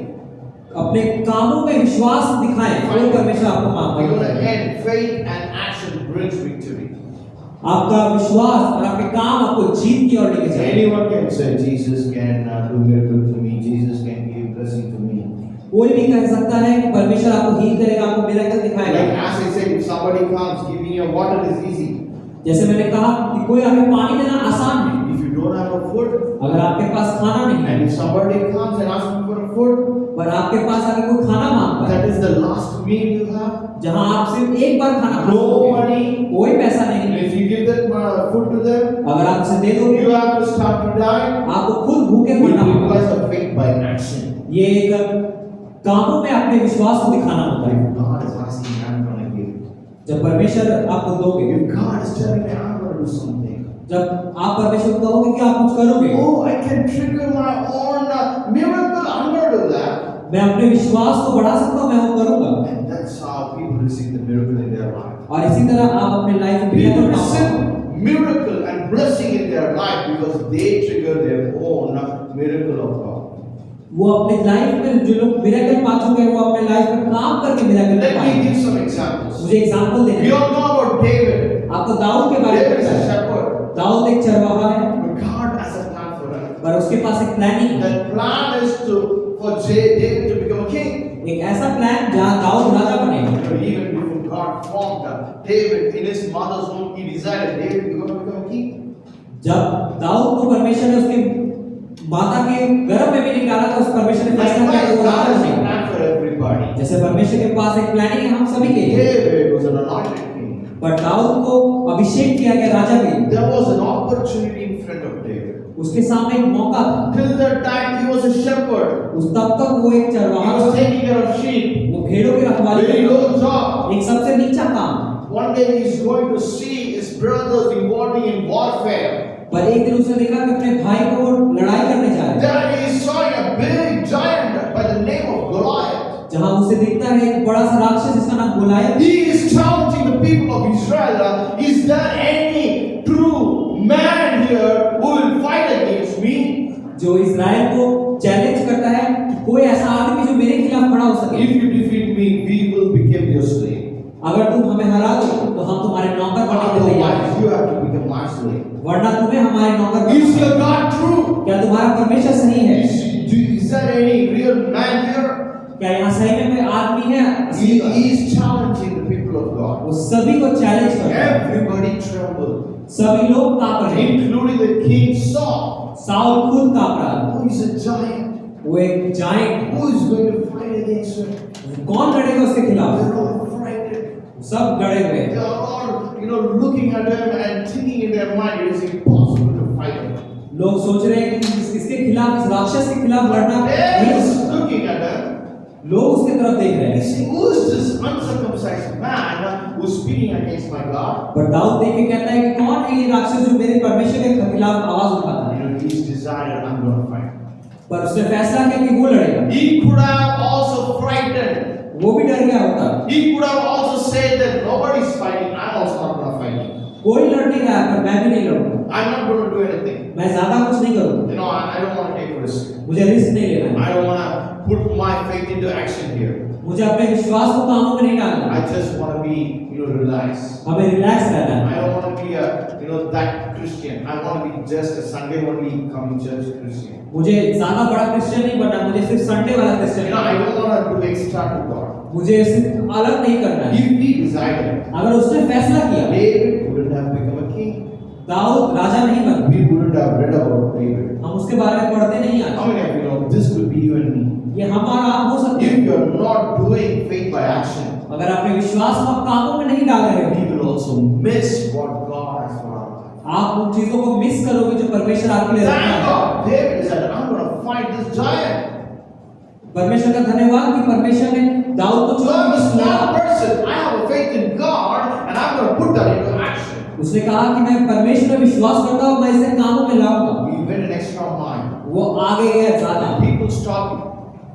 अपने कामों में विश्वास दिखाएं, वो परमेश्वर आपको मांगता We're going to है। end. Faith and action brings victory. आपका विश्वास और आपके काम आपको जीत की ओर लेके जाएंगे। Anyone can say, Jesus can do miracle to me. Jesus can give blessing to me. कोई भी कह सकता है कि परमेश्वर आपको हील करेगा, आपको मिरेकल दिखाएगा। Like as I said, if somebody comes, giving you water is easy. जैसे मैंने कहा कि कोई हमें पानी देना आसान है, If you don't have a food, अगर आपके पास खाना नहीं है, and if somebody comes and asks you for a food, पर आपके पास अगर कोई खाना मांगता है, that is the last meal you have. जहां आप सिर्फ एक बार खाना खा No सकते हैं, money. कोई पैसा नहीं And है, if you give that food to them, अगर आप उसे दे दोगे, you have to start to die. आपको खुद भूखे It मरना होगा। requires a faith by action. ये एक कामों में अपने विश्वास को दिखाना होता है। If God is asking, I'm going to give. जब परमेश्वर आपको दोगे, If God is telling me, I'm going to do something. जब आप परमेश्वर को कहोगे कि आप कुछ करोगे, Oh, I can trigger my own miracle. I'm going to do that. मैं अपने विश्वास को बढ़ा सकता हूँ, मैं वो करूंगा। And that's how people receive the miracle in their life. और इसी तरह आप अपने लाइफ में People मिरेकल पाओगे। receive miracle and blessing in their life because they trigger their own miracle of God. वो अपने लाइफ में जो लोग मिरेकल पा चुके हैं, वो अपने लाइफ में काम करके मिरेकल Let me पाएंगे। give some examples. मुझे एग्जांपल देने We हैं। all know about David. आपको दाऊद के बारे में David is पता a है। shepherd. दाऊद एक चरवाहा है, But God has a plan for him. पर उसके पास एक प्लानिंग है। That plan is for David to become a king. एक ऐसा प्लान जहाँ दाऊद राजा बने। Even before God formed David in his mother's womb, he decided David is going to become a king. जब दाऊद को परमेश्वर ने उसके माता के गर्भ में भी निकाला, तो उस परमेश्वर ने फैसला किया कि वो God राजा has a बनेगा। plan for everybody. जैसे परमेश्वर के पास एक प्लानिंग है हम सभी के लिए, David was an anointed king. पर दाऊद को अभिषेक किया गया राजा भी। There was an opportunity in front of David. उसके सामने एक मौका था। Till that time, he was a shepherd. उस तब तक वो एक He चरवाहा was था, taking care of sheep. वो भेड़ों की रखवाली Very करता low job. था, एक सबसे नीचा काम। One day, he's going to see his brothers involving in warfare. पर एक दिन उसने देखा कि अपने भाई को वो लड़ाई करने जा रहे हैं, There he saw a big giant by the name of Goliath. जहां उसे दिखता है एक बड़ा सा राक्षस जिसका नाम Goliath. He is challenging the people of Israel. Is there any true man here who will fight against me? जो इस्राएल को चैलेंज करता है कि कोई ऐसा आदमी जो मेरे खिलाफ खड़ा हो सके। If you defeat me, we will become your slave. अगर तुम हमें हरा दो तो हम तुम्हारे नौकर बनने के लिए तैयार हैं, Otherwise, you have to become my slave. वरना तुम्हें हमारे नौकर बनना Is है। your God true? क्या तुम्हारा परमेश्वर सही है? Is there any real man here? क्या यहाँ सही में कोई आदमी है? He is challenging the people of God. वो सभी को चैलेंज करता है। Everybody trembled, सभी लोग कांप रहे हैं। including the king Saul, Saul खुद कांप रहा है। who is a giant. वो एक giant, Who is going to fight against him? कौन लड़ेगा उसके खिलाफ? They're all frightened. सब डरे हुए They हैं। are all, looking at him and thinking in their mind it is impossible to fight him. लोग सोच रहे हैं कि इसके खिलाफ, इस राक्षस के खिलाफ लड़ना They नहीं हो are सकता। looking at him. लोग उसकी तरफ देख रहे They हैं। say, who is this uncircumcised man who is speaking against my God? पर दाऊद देख के कहता है कि कौन है ये राक्षस जो मेरे परमेश्वर के खिलाफ आवाज उठाता है? He's decided, I'm going to fight. पर उसने फैसला किया कि वो लड़ेगा। He could have also frightened. वो भी डर गया होता, He could have also said that nobody is fighting. I'm also not going to fight you. कोई लड़ नहीं रहा है पर मैं भी नहीं लड़ूंगा, I'm not going to do anything. मैं ज्यादा कुछ नहीं करूंगा, I don't want to take risk. मुझे रिस्क नहीं लेना है, I don't want to put my faith into action here. मुझे अपने विश्वास को कामों में नहीं डालना, I just want to be, relaxed. हमें रिलैक्स रहना है। I don't want to be that Christian. I want to be just a Sunday only coming church Christian. मुझे ज्यादा बड़ा क्रिश्चियन नहीं बनना, मुझे सिर्फ संडे वाला Christian I don't want to do extra to God. मुझे इससे अलग नहीं करना है। If he decided, अगर उसने फैसला किया, David wouldn't have become a king. Dawood राजा नहीं बना, We wouldn't have read about David. हम उसके बारे में पढ़ते नहीं How आज। many of you know this could be you and me? ये हमारा आप हो सकते If हैं। you are not doing faith by action, अगर अपने विश्वास को आप कामों में नहीं डाल रहे we हो, will also miss what God has for our life. आप उन चीजों को मिस करोगे जो परमेश्वर आपके लिए रखा Thank है। God, David said, I'm going to fight this giant. परमेश्वर का धन्यवाद कि परमेश्वर ने दाऊद को So I'm a चुना। smart person. I have a faith in God, and I'm going to put that into action. उसने कहा कि मैं परमेश्वर में विश्वास करता हूँ, मैं इसे कामों में लाऊंगा। We went an extra mile. वो आगे गया ज्यादा, People stopped.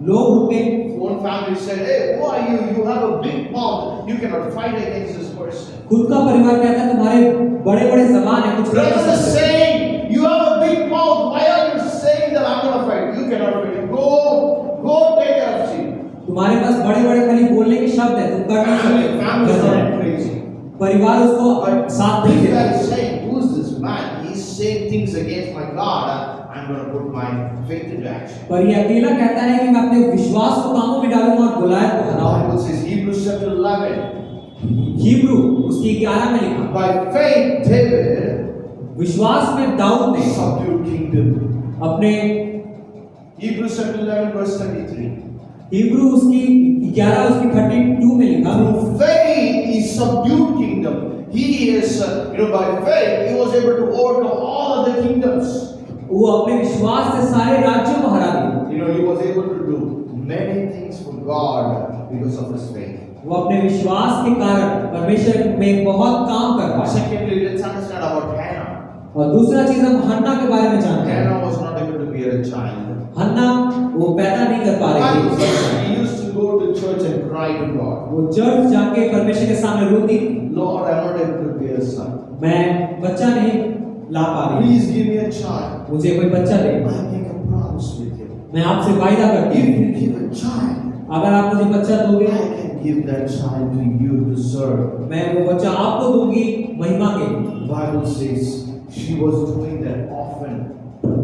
लोग रुके। One family said, "Hey, who are you? You have a big mouth. You cannot fight against this person." खुद का परिवार कहता है तुम्हारे बड़े बड़े जबान है, कुछ कर नहीं Brother is सकते। saying, "You have a big mouth. Why are you saying that I'm going to fight? You cannot fight. Go take care of sheep." तुम्हारे पास बड़े बड़े खाली बोलने के शब्द है, तुम कर नहीं Family सकते। started crazy. परिवार उसको But साथ नहीं this guy देता। is saying, "Who's this man? He's saying things against my God. I'm going to put my faith into action." पर ये अकेला कहता है कि मैं अपने विश्वास को कामों में डालूंगा और गोलायत को The हराऊंगा। Bible says, Hebrews chapter 11. Hebrew उसकी 11 में लिखा, By faith, David विश्वास में दाऊद ने subdued kingdom. अपने Hebrews chapter 11 verse 33. हिब्रू उसकी 11 उसकी 32 में लिखा, Through faith he subdued kingdom. He is, by faith he was able to overcome all other kingdoms. वो अपने विश्वास से सारे राज्यों को हरा दिया। He was able to do many things for God because of his faith. वो अपने विश्वास के कारण परमेश्वर में बहुत काम कर पाया। Secondly, let's understand about Hannah. और दूसरा चीज हम हन्ना के बारे में जानते हैं। Hannah was not able to bear a child. हन्ना वो पैदा नहीं कर पा रही थी। He used to go to church and cry to God. वो चर्च जाके परमेश्वर के सामने रोती थी, Lord, I'm not able to bear a son. मैं बच्चा नहीं ला पा रही, Please give me a child. मुझे कोई बच्चा दे। I make a promise with you. मैं आपसे वायदा करती If हूँ, you give a child, अगर आप मुझे बच्चा दोगे, I can give that child to you to serve. मैं वो बच्चा आपको दूंगी महिमा के। The Bible says she was doing that often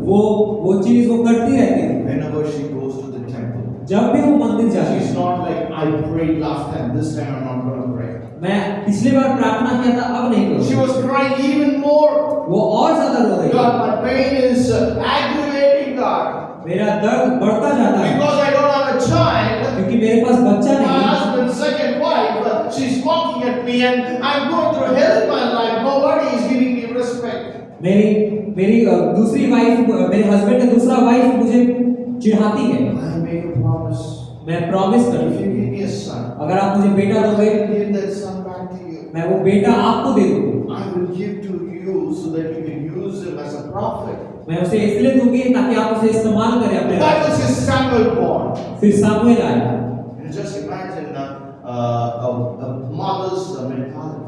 वो चीज वो करती रहती थी whenever she goes to the temple. जब भी वो मंदिर जाती She's थी। not like, I prayed last time, this time I'm not going to pray. मैं पिछली बार प्रार्थना किया था, अब नहीं She करूँगी। was crying even more. वो और ज्यादा रो रही God, है, my pain is aggravating, God. मेरा दर्द बढ़ता जाता है Because I don't have a child. क्योंकि मेरे पास बच्चा My नहीं। husband's second wife, she's mocking at me and I'm going through hell in my life. Nobody is giving me respect. मेरी दूसरी वाइफ, मेरे हस्बैंड का दूसरा वाइफ मुझे चिढ़ाती है। I make a promise. मैं प्रॉमिस If करती you हूँ, give me a son, अगर आप मुझे बेटा I दोगे, will give that son back to you. मैं वो बेटा आपको दे दूंगी। I will give to you so that you can use him as a prophet. मैं उसे इसलिए दूंगी ताकि आप उसे इस्तेमाल करें अपने The राज्य Bible says Samuel born. में। फिर सामुएल आया। You just imagine a mother's mentality.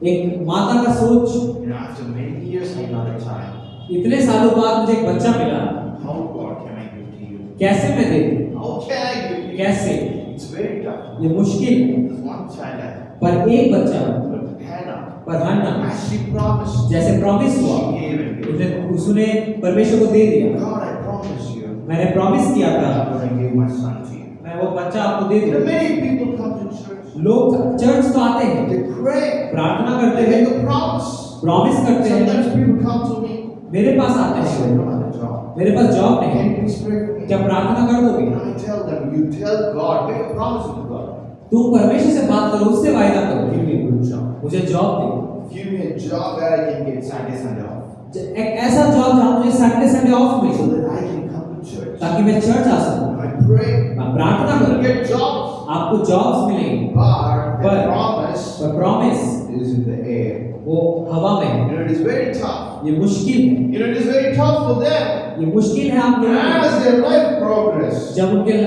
एक माता का सोच, After many years, I got a child. इतने सालों बाद मुझे एक बच्चा मिला, How God can I give to you? कैसे मैं दे दूं? How can I give to you? कैसे? It's very tough. ये मुश्किल है। There's one child I have. पर एक बच्चा, But Hannah, पर हन्ना as she promised, जैसे प्रॉमिस हुआ, she gave and gave. उसने परमेश्वर को दे दिया। God, I promise you, मैंने प्रॉमिस किया था, I'm going to give my son to you. मैं वो बच्चा आपको दे दूंगा। Many people come to church. लोग चर्च तो आते हैं, They pray. प्रार्थना करते They हैं, make a promise. प्रॉमिस करते हैं, Sometimes people come to me. मेरे पास आते I say, I हैं, don't have a job. मेरे पास जॉब नहीं है, Can you please pray for me? क्या प्रार्थना कर दोगे? And I tell them, you tell God, make a promise with God. तुम परमेश्वर से बात करो, उससे वायदा करो, Give me a good job. मुझे job they. Give me a job where I can get Saturday, Sunday off. एक ऐसा जॉब जहाँ मुझे सैटरडे संडे ऑफ मिले, So that I can come to church. ताकि मैं चर्च आ सकूं। I pray. आप प्रार्थना You करो, get jobs. आपको जॉब्स मिलेंगे, But the But- promise पर promise is in the air. वो हवा में है। It is very tough. ये मुश्किल है, It is very tough for them. ये मुश्किल है आप लोगों के As their life progress, जब उनके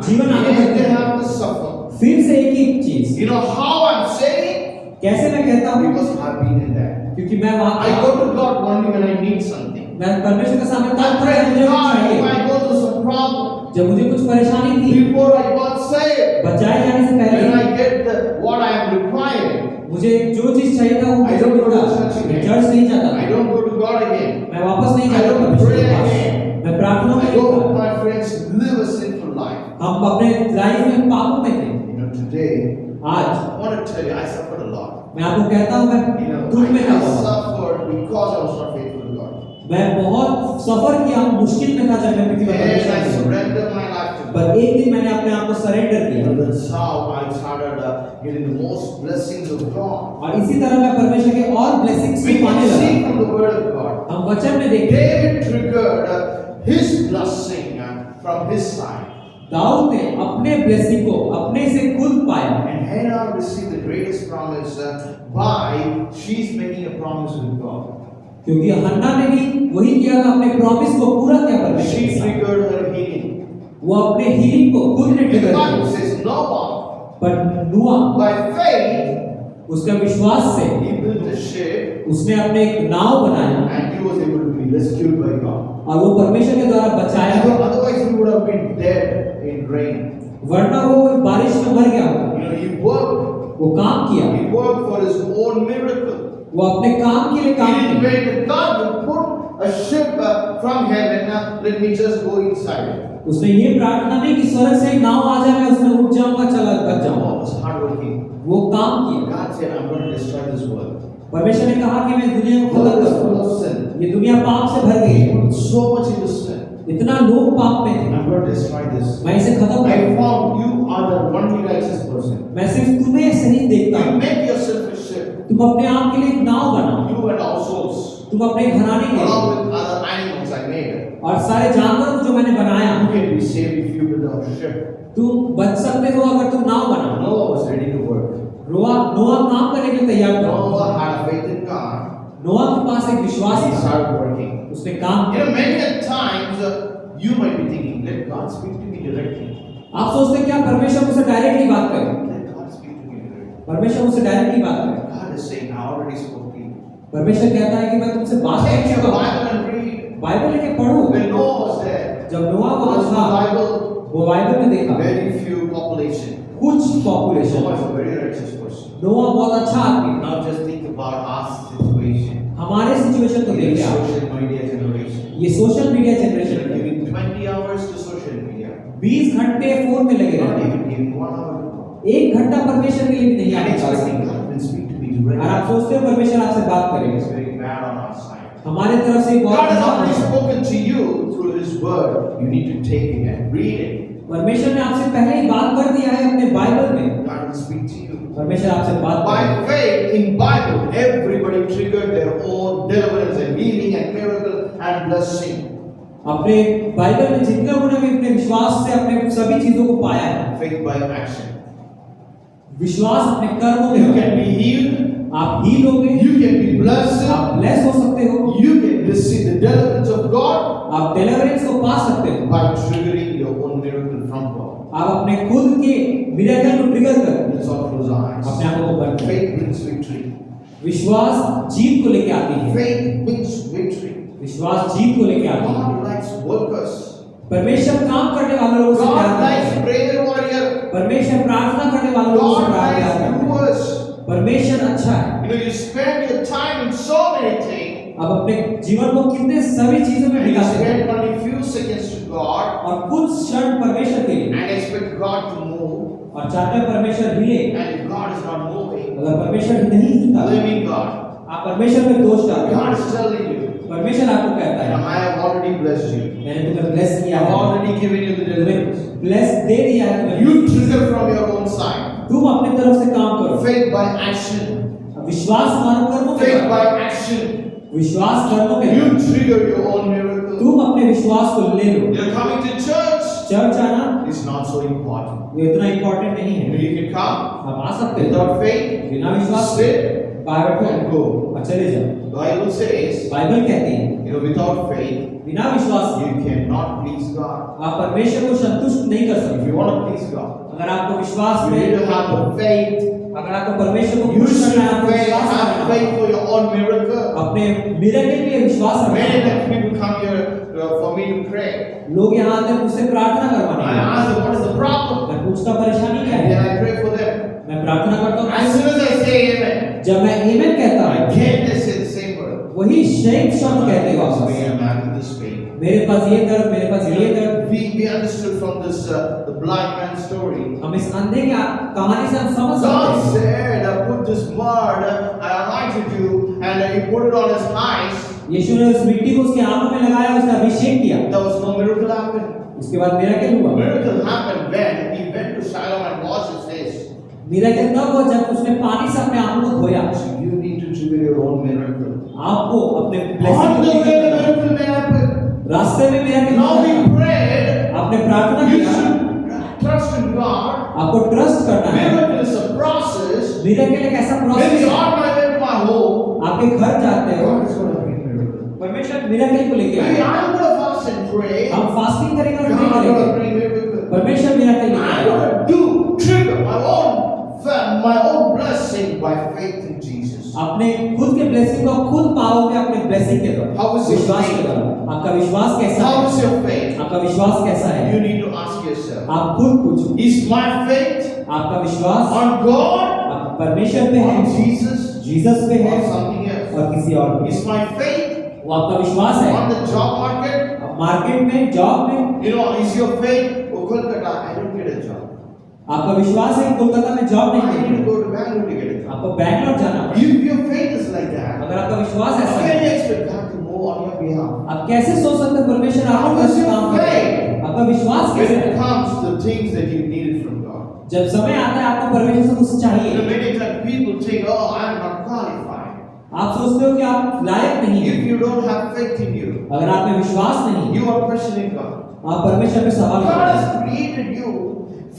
जीवन आगे again बढ़ते they हैं। have to suffer. फिर से एक ही चीज, You know how I'm saying? कैसे मैं कहता हूँ, Because I've been in that. क्योंकि मैं वहां I go to God only when I need something. मैं परमेश्वर के सामने I तब pray मुझे to कुछ God if चाहिए, I go through some problem. जब मुझे कुछ परेशानी थी, Before I got saved, बचाए जाने से when पहले I get what I am requiring, मुझे जो चीज चाहिए था वो I मुझे don't go to मिला। church मैं again. चर्च नहीं जाता, I don't go to God again. मैं वापस नहीं I जाता don't परमेश्वर pray के पास, again. मैं प्रार्थना I नहीं go with करता। my friends, live a sinful life. हम अपने लाइफ में पापों में थे, today, आज I want to tell you, I suffered a lot. मैं आपको कहता हूँ मैं You know, दुख में था I बहुत। suffered because I was not faithful to God. मैं बहुत सफर किया, मुश्किल में था जब मैं पृथ्वी पर And I परमेश्वर के लिए। surrendered my life to God. पर एक दिन मैंने अपने आप को सरेंडर किया And that's how I started getting the most blessings of God. और इसी तरह मैं परमेश्वर के और ब्लेसिंग्स We पाने can see लगा। from the Word of God. हम वचन में देखते हैं David triggered his blessing from his side. Dawood ने अपने ब्लेसिंग को अपने से खुद पाया And Hannah received the greatest promise by she's making a promise with God. क्योंकि हन्ना ने भी वही किया था, अपने प्रॉमिस को पूरा किया परमेश्वर She के साथ। triggered her healing. वो अपने हीलिंग को खुद ने The ट्रिगर Bible किया। says Noah, पर नूह by faith, उसके विश्वास से he built a ship उसने अपने एक नाव बनाया and he was able to be rescued by God. और वो परमेश्वर के द्वारा बचाया गया। Otherwise, he would have been dead in rain. वरना वो बारिश में मर गया होता। You know, he worked. वो काम किया, He worked for his own miracle. वो अपने काम के लिए काम He किया। prayed that God will put a ship from heaven. Let me just go inside it. उसने ये प्रार्थना नहीं कि स्वर्ग से एक नाव आ जाए, मैं उसमें उठ जाऊंगा, चला कर जाऊंगा। Noah was hardworking. वो काम किया। God said, I'm going to destroy this world. परमेश्वर ने कहा कि मैं दुनिया को The खत्म world is full करूंगा। of sin. ये दुनिया पाप से भर गई है, People so much into sin. इतना लोग पाप में थे। I'm going to destroy this. मैं इसे खत्म I करूंगा। found you are the only righteous person. मैं सिर्फ तुम्हें सही देखता You हूँ। make yourself a ship. तुम अपने आप के लिए एक नाव बनाओ, You and our souls, तुम अपने घराने के along लिए with other animals I made. और सारे जानवर को जो मैंने बनाया। You can be saved if you build a ship. तुम बच सकते हो अगर तुम नाव बनाओ। Noah was ready to work. नोआ काम करने के लिए तैयार था। Noah had faith in God. नोआ के पास एक विश्वास He था, started working. उसने काम You किया। know, many a times you might be thinking, let God speak to me directly. आप सोचते हैं क्या परमेश्वर मुझसे डायरेक्टली बात करे? Let God speak to me directly. परमेश्वर मुझसे डायरेक्टली बात करे। God is saying, I already spoke to you. परमेश्वर कहता है कि मैं तुमसे बात कर Take your चुका हूँ। Bible and read. बाइबल लेके पढ़ो। When Noah was there, जब नोआ there वहां was था, no Bible, वो बाइबल में देखा very few population. कुछ Noah population. was a very righteous person. नोआ बहुत अच्छा आदमी था। Now just think about our situation. हमारे सिचुएशन को In देखिए आप। social media generation. ये सोशल मीडिया You're जनरेशन है। giving 20 hours to social media. 20 घंटे फोन में लगे Not रहते हैं। even giving 1 hour to God. 1 घंटा परमेश्वर के लिए भी नहीं And आप निकाल expecting सकते। God will speak to me और आप directly. सोचते हो परमेश्वर आपसे बात It's करेगा। very bad on our side. हमारे तरफ से बहुत God has खराब already है। spoken to you through His Word. You need to take it and read it. परमेश्वर ने आपसे पहले ही बात कर दिया है अपने बाइबल में। God will speak to you. परमेश्वर आपसे बात By करेगा। faith in Bible, everybody triggered their own deliverance and healing and miracle and blessing. अपने बाइबल में जितने लोगों ने भी अपने विश्वास से अपने सभी चीजों को पाया है। Faith by action. विश्वास अपने कर्मों में You होता can है। be healed. आप हील होगे, You can be blessed. आप ब्लेस हो सकते हो, You can receive the deliverance of God आप डिलीवरेंस को पा सकते हो। by triggering your own miracle from God. आप अपने खुद के मिरेकल को ट्रिगर करें। Let's all close our अपने eyes. आप को बंद करें। Faith brings victory. विश्वास जीत को लेके आती है। Faith brings victory. विश्वास जीत को लेके आती है। God likes workers. परमेश्वर काम करने वाले लोगों से प्यार God करता likes है। prayer warrior. परमेश्वर प्रार्थना करने वाले लोगों से God प्यार likes करता है। doers. परमेश्वर अच्छा है। You know, you spend your time in so many things, आप अपने जीवन को कितने सभी चीजों में and you बिताते हैं spend only few seconds to God और कुछ क्षण परमेश्वर के लिए and expect God to move. और चाहते हैं परमेश्वर हिले। And if God is not moving, अगर परमेश्वर नहीं हिलता, blaming God. आप परमेश्वर पे दोष डालते God हैं। is telling you, परमेश्वर आपको कहता है, I have already blessed you. मैंने तुम्हें ब्लेस I किया have है, already given you the deliverance. तुम्हें ब्लेस दे दिया है तुम्हें। You trigger from your own side. तुम अपनी तरफ से काम करो। Faith by action. विश्वास मानो कर्मों के Faith द्वारा। by action. विश्वास कर्मों के You द्वारा। trigger your own miracle. तुम अपने विश्वास को ले लो। You're coming to church. Church आना It's not so important. ये इतना इम्पोर्टेंट नहीं You है। know, you can come आप आ सकते हो without faith, बिना विश्वास के sit, बाहर बैठो and go. और चले जाओ। The Bible says, बाइबल कहती है you know, without faith, बिना विश्वास के you cannot please God. आप परमेश्वर को संतुष्ट नहीं कर If सकते। you want to please God, अगर आपको विश्वास you need to में have the faith. अगर आपको परमेश्वर को You खुश should करना है, आपको faith, विश्वास have करना है, faith for your own miracle. अपने मिरेकल के लिए विश्वास रखना Many है। people come here for me to pray. लोग यहाँ आते हैं मुझसे प्रार्थना करवाने I के लिए। ask them, what is the problem? मैं पूछता परेशानी क्या And then है, I pray for them. मैं प्रार्थना करता हूँ। As soon as I say amen, जब मैं आमेन कहता हूँ, again they say the same word. वही शेम शब्द कहते हो This आप। pain, I'm having this pain. मेरे पास ये दर्द, मेरे पास ये दर्द। We understood from this the blind man's story. हम इस अंधे की कहानी से हम समझ सकते God हैं। said, put this mud, I anointed you, and he put it on his eyes. यीशु ने उस मिट्टी को उसके आंखों में लगाया, उसने अभिषेक किया। There was no miracle happened. उसके बाद मिरेकल हुआ। Miracle happened when he went to Shiloh and washed his face. Miracle तब हुआ जब उसने पानी से अपने आंखों को धोया। So you need to trigger your own miracle. आपको अपने On blessing the को way the miracle may happen. रास्ते में मिरेकल Now we prayed. आपने प्रार्थना You किया। should trust in God. आपको ट्रस्ट करना है। Miracle is a process. Miracle एक ऐसा Maybe प्रोसेस है। on my way to my home, आपके घर जाते हो, God is going to bring miracle. परमेश्वर मिरेकल को लेके Maybe आए। I'm going to fast and pray. हम फास्टिंग करेंगे और God प्रे is going करेंगे, to bring miracle. परमेश्वर मिरेकल लेके I'm आएगा। going to trigger my own blessing by faith in Jesus. अपने खुद के ब्लेसिंग को खुद पाओगे अपने ब्लेसिंग के द्वारा, How is your विश्वास के faith? द्वारा। आपका विश्वास कैसा How है? is your faith? आपका विश्वास कैसा है? You need to ask yourself. आप खुद पूछो। Is my faith आपका विश्वास on God, आप परमेश्वर पे है, on Jesus, जीसस पे है or something else? और किसी और पे? Is my faith वो आपका विश्वास है। on the job market? आप मार्केट में, जॉब में, You know, is your faith, oh Kolkata, I don't get a job. आपका विश्वास है कि कोलकाता में जॉब नहीं I need to मिलेगी, go to Bangalore to get a job. आपको बैंगलोर जाना पड़ेगा। If your faith is like that, अगर आपका विश्वास how ऐसा can है, you expect God to move on your behalf? आप कैसे सोच सकते हैं परमेश्वर How आपको is कैसे your काम करेगा? faith? आपका विश्वास When कैसे it है? comes to the things that you needed from God. जब समय आता है आपको परमेश्वर से कुछ You know, चाहिए, many times people think, oh, I'm not qualified. आप सोचते हो कि आप लायक नहीं If हैं। you don't have faith in you, अगर आप में विश्वास नहीं, you are questioning God. आप परमेश्वर पे सवाल God करते हैं। has created you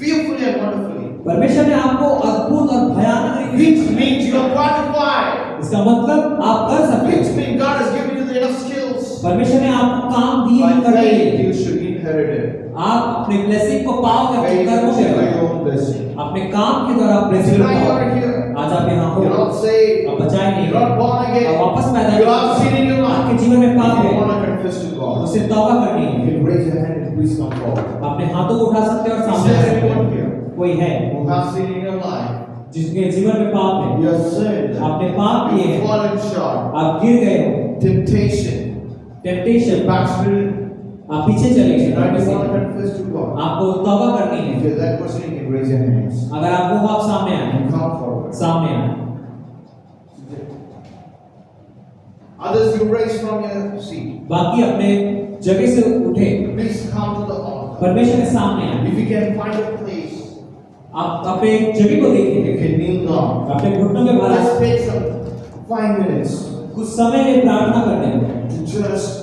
fearfully and wonderfully, परमेश्वर ने आपको अद्भुत और भयानक रीति which से means you are qualified, इसका मतलब आप कर सकते which हैं। means God has given you the enough skills. परमेश्वर ने आपको काम दिए हैं By करने के faith, लिए। you should inherit it. आप अपने ब्लेसिंग को पाओगे अपने Faith कर्मों is के by द्वारा, your own blessing. अपने काम के द्वारा आप ब्लेसिंग को Tonight you are पाओगे। here. आज आप यहाँ हो, You're not saved. आप बचाए नहीं You're not born हैं, again. आप वापस पैदा You have sin in your आपके life. जीवन में पाप If है, you want to confess to God, उसे तौबा करनी you है। can raise your hand and please come forward. अपने हाथों को उठा सकते हैं और Is सामने आ there सकते anyone हैं। here कोई है who has sin in your life? जिसके जीवन में पाप है, You have sinned. आपने पाप किए You've हैं, fallen short. आप गिर गए हो, Temptation. Temptation, Backslidden. आप पीछे चले गए, Tonight you want to confess to God. आपको तौबा करनी If है। you're that person, you can raise your hands. अगर आपको हो, आप सामने आए, And come forward. सामने आए। Others you raise from your seat. बाकी अपने जगह से उठे, Please come to the altar. परमेश्वर के सामने आए। If you can find a place, आप अपने जगह को you देखिए, can kneel down. अपने घुटनों में भरा, Let's take some 5 minutes कुछ समय लिए प्रार्थना करने में। to just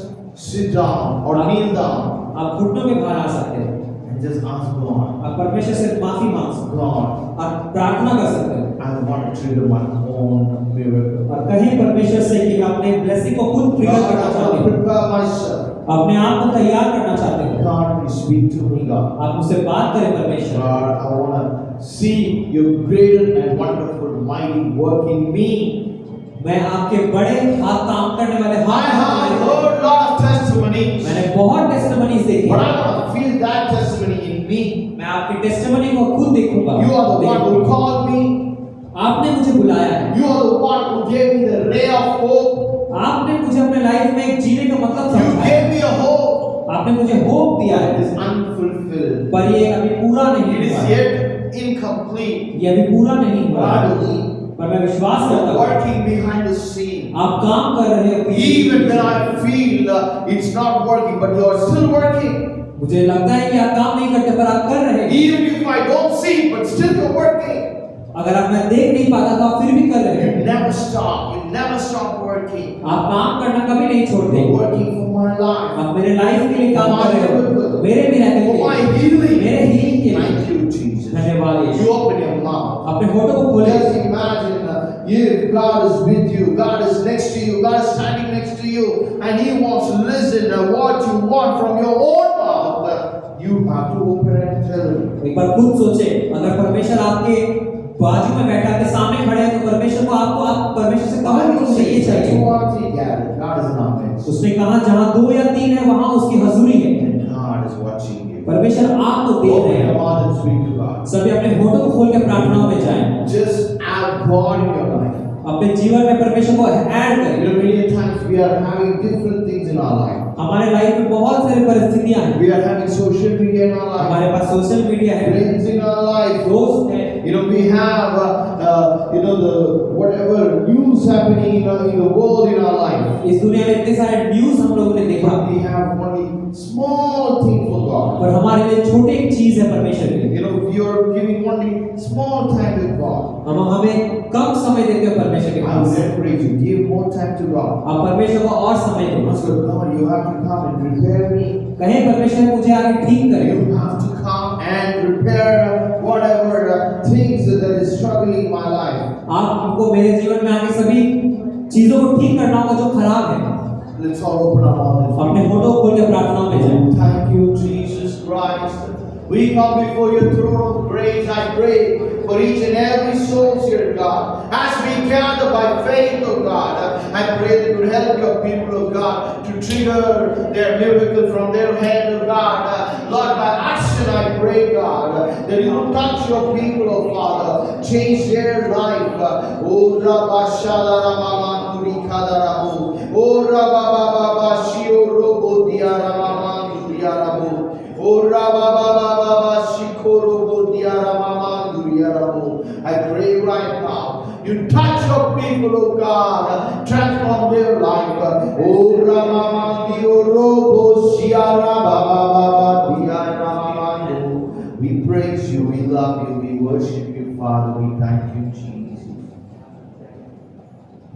sit down or kneel down आप घुटनों में बाहर आ सकते हैं, and just ask God, आप परमेश्वर से माफी मांग सकते God, हैं, आप प्रार्थना कर सकते हैं I want to trigger my own miracle. और कहीं परमेश्वर से कि मैं अपने ब्लेसिंग को खुद ट्रिगर God, करना I चाहते want to हैं, prepare myself. अपने आप को तैयार करना चाहते हैं। God, please speak to me, God. आप मुझसे बात करें परमेश्वर। God, I want to see your greater and wonderful, mighty work in me. मैं आपके बड़े हाथ काम करने वाले I have हाथ heard lot of testimonies, मैंने बहुत टेस्टिमनीज देखी but I हैं। want to feel that testimony in me. मैं आपकी टेस्टिमनी को खुद देखूंगा। You are the one who called me. आपने मुझे बुलाया है, You are the one who gave me the ray of hope. आपने मुझे अपने लाइफ में एक जीने का मतलब You समझाया, gave me a hope. आपने मुझे होप दिया It है, is unfulfilled. पर ये अभी पूरा नहीं It हुआ is है। yet incomplete. ये अभी पूरा नहीं But हुआ I है, believe पर मैं विश्वास करता हूँ working behind the scene. आप काम कर रहे हो पीछे। Even when I feel it's not working, but you are still working. मुझे लगता है कि आप काम नहीं करते पर आप कर रहे हैं। Even if I don't see it, but still you're working. अगर आप मैं देख नहीं पाता तो आप फिर भी कर रहे हैं। You never stop. You never stop working. आप काम करना कभी नहीं छोड़ते। You're working for my life. आप मेरे लाइफ के लिए काम कर रहे हो, मेरे मिराकल For के my लिए, healing. मेरे हीलिंग के लिए। Thank you, Jesus. धन्यवाद You Yeshu. open your mouth. अपने होठों को खोले। Just imagine if God is with you, God is next to you, God is standing next to you, and He wants to listen to what you want from your own mouth. You have to open and tell Him. एक बार खुद सोचे, अगर परमेश्वर आपके बाजू में बैठा आपके सामने खड़े हैं तो परमेश्वर को आप परमेश्वर से कहा कि मुझे ये चाहिए। God is in our midst. उसने कहा जहाँ 2 या 3 है वहाँ उसकी हजूरी है। And God is watching you. परमेश्वर आपको देख Open रहे your हैं। mouth and speak to God. सभी अपने होठों को खोल के प्रार्थनाओं में जाएं। Just ask God in your life. अपने जीवन में परमेश्वर को ऐड करें। You know, many times we are having different things in our life. हमारे लाइफ में बहुत सारी परिस्थितियां हैं। We are having social media in our life, हमारे पास सोशल मीडिया है, friends in our life. दोस्त है, You know, we have, the whatever news happening in the world in our life. इस दुनिया में इतने सारे न्यूज़ हम लोगों ने देखा, But we have only small thing for God. पर हमारे लिए छोटी एक चीज है परमेश्वर के लिए। You know, we are giving only small time with God. हमें कम समय देते हैं परमेश्वर के I pass. would encourage you, give more time to God. आप परमेश्वर को और समय दो। Ask God, you have to come and prepare me. कहें परमेश्वर मुझे आगे ठीक करे। You have to come and prepare whatever things that is struggling in my life. आपको मेरे जीवन में आगे सभी चीजों को ठीक करना होगा जो खराब है। Let's all open our mouths. अपने होठों खोल के प्रार्थनाओं में जाएं। Thank you, Jesus Christ. We come before your throne of grace. I pray for each and every soul here, God. As we gather by faith, oh God, I pray that you would help your people, oh God, to trigger their miracle from their hand, oh God. Lord, by action, I pray, God, that you would touch your people, oh Father, change their life. Oh, Rabba Shalala Mama Turikadarabu. Oh, Rabba Baba Shio Robo Diara Mama Duriarabu. Oh, Rabba Baba Shikoro Diara Mama Duriarabu. I pray right now, you touch your people, oh God, transform their life. Oh, Rama Dio Robo Shiara Baba Diara Mama. We praise you, we love you, we worship you, Father. We thank you, Jesus.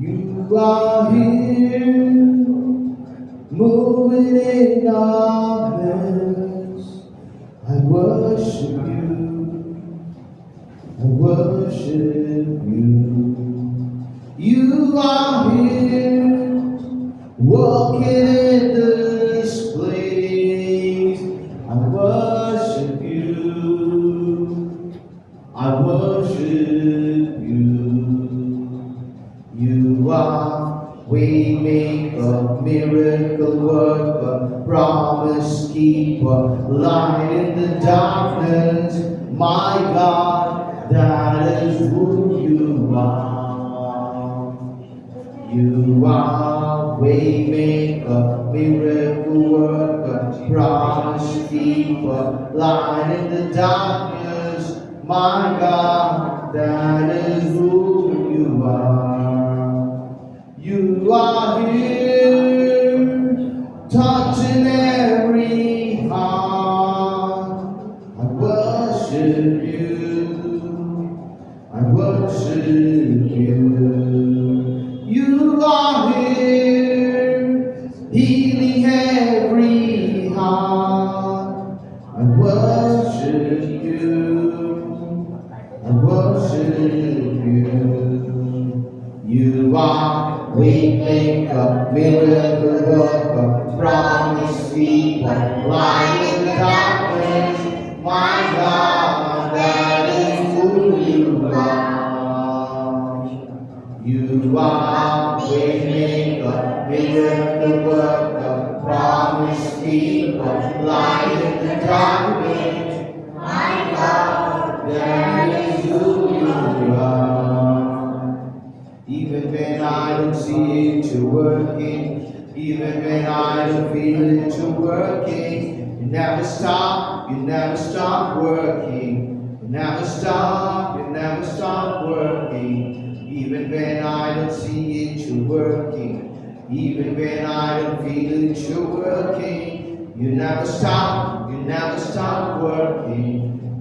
You are here, moving in our midst. I worship you. I worship you. You are here, walking in this place. I worship you. I worship you. You are waymaker, miracle worker, promise keeper, light in the darkness. My God, that is who you are. You are waymaker, miracle worker, promise keeper, light in the darkness. My God, that is who you are. You are here, touching every heart. I worship you. I worship you. You are here, healing every heart. I worship you. I worship you. You are waymaker, miracle worker, promise keeper, light in the darkness. My God, that is who you are. You are waymaker, miracle worker, promise keeper, light in the darkness. My God, that is who you are. Even when I don't see it, you're working. Even when I don't feel it, you're working. You never stop working. You never stop working. Even when I don't see it, you're working. Even when I don't feel it, you're working. You never stop working.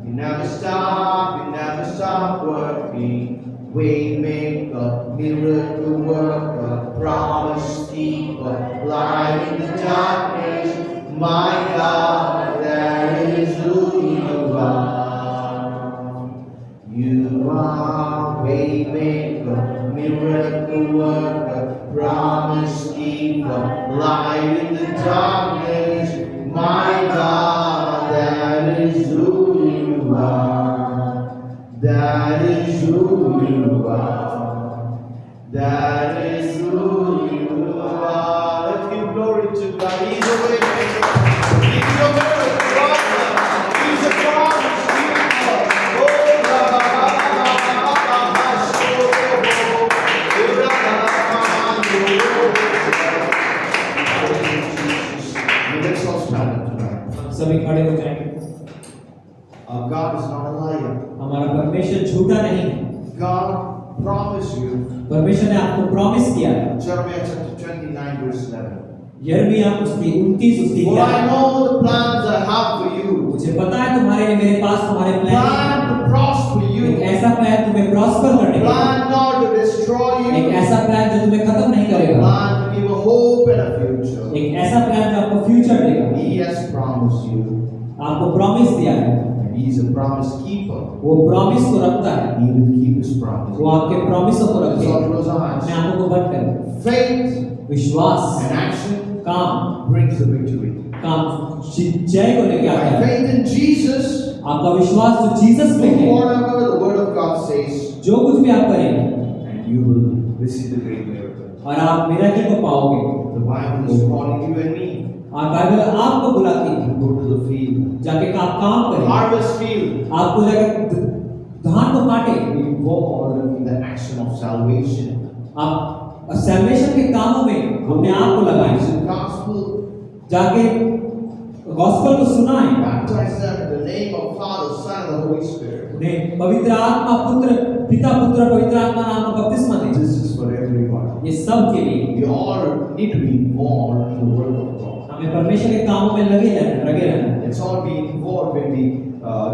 You never stop working. Waymaker, miracle worker, promise keeper, light in the darkness. My God, that is who you are. You are waymaker, miracle worker, promise keeper, light in the darkness. My God, that is who you are. That is who you are. That is who you are. Let's give glory to God. He's a way maker. He's a miracle worker. He's a promise keeper. Oh, Our God is not a liar. हमारा परमेश्वर झूठा नहीं है। God promised you, परमेश्वर ने आपको promise किया है। Jeremiah chapter 29 verse 11. यिर्मयाह उसकी 29 उसकी For I know the plans I have for you. मुझे पता है तुम्हारे लिए मेरे पास तुम्हारे प्लान Plan to prosper एक you. ऐसा प्लान तुम्हें प्रॉस्पर करने का, Plan not to destroy एक you. ऐसा प्लान जो तुम्हें खत्म नहीं करेगा, Plan to give a hope and a future. एक ऐसा प्लान जो आपको फ्यूचर देगा। He has promised you. आपको प्रॉमिस दिया है, And He is a promise keeper. वो प्रॉमिस को रखता है, He will keep His promise. वो आपके प्रॉमिसों को Let's रखेगा। all close our अपने eyes. आंखों को बंद करें। Faith विश्वास, and action काम, brings the victory. काम जय को लेके आता By है। faith in Jesus, आपका विश्वास जो जीसस में do है, whatever the Word of God says, जो कुछ भी आप करेंगे and you will receive the great miracle. और आप मिरेकल को पाओगे। The Bible is calling you and me और बाइबल आपको बुलाती है to go to the field, जाके आप काम करें, harvest field. आपको जाके धान को काटे, Be involved in the action of salvation. आप सैल्वेशन के कामों में अपने आप को लगाएं, Preach the gospel, जाके गॉस्पेल को सुनाएं, baptize them in the name of Father, Son, and the Holy Spirit. उन्हें पवित्र आत्मा पुत्र पिता पुत्र पवित्र आत्मा नाम का बपतिस्मा दें। This is for everyone. ये सब के लिए We all need to be involved in the work of God. हमें परमेश्वर के कामों में लगे रहना। Let's all be involved when we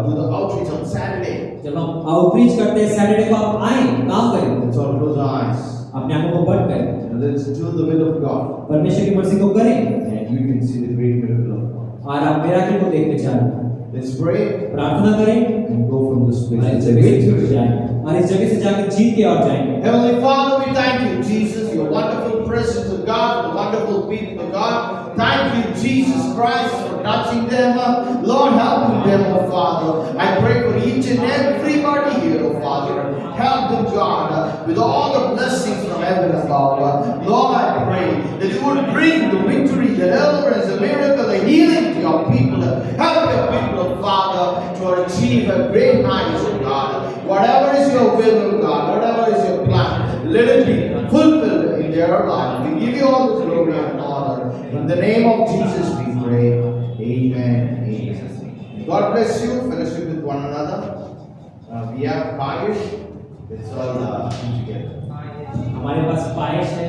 do the outreach on Saturday. जब हम आउटरीच करते हैं सैटरडे को आप आए काम करें, Let's all close our eyes. अपने आंखों को बंद करें, And let's do the will of God. परमेश्वर की मर्जी को करें And you can see the great miracle of God. और आप मिरेकल को देखने चाहें। Let's pray प्रार्थना करें and go from this place. और इस It's a जगह से victory. छूट जाएंगे और इस जगह से जाकर जीत के और जाएंगे। Heavenly Father, we thank you, Jesus, your wonderful presence of God, the wonderful people of God. Thank you, Jesus Christ, for touching them. Lord, helping them, oh Father. I pray for each and everybody here, oh Father. Help them, God, with all the blessings from heaven above. Lord, I pray that you would bring the victory, the deliverance, the miracle, the healing to your people. Help your people, oh Father, to achieve a great heights, oh God. Whatever is your will, oh God, whatever is your plan, let it be fulfilled in their life. We give you all the glory and honor. In the name of Jesus we pray. Amen. Amen. God bless you. Fellowship with one another. We have Payesh. Let's all eat together. हमारे पास पायस है।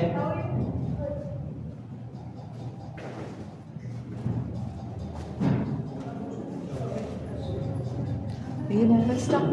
You never stop.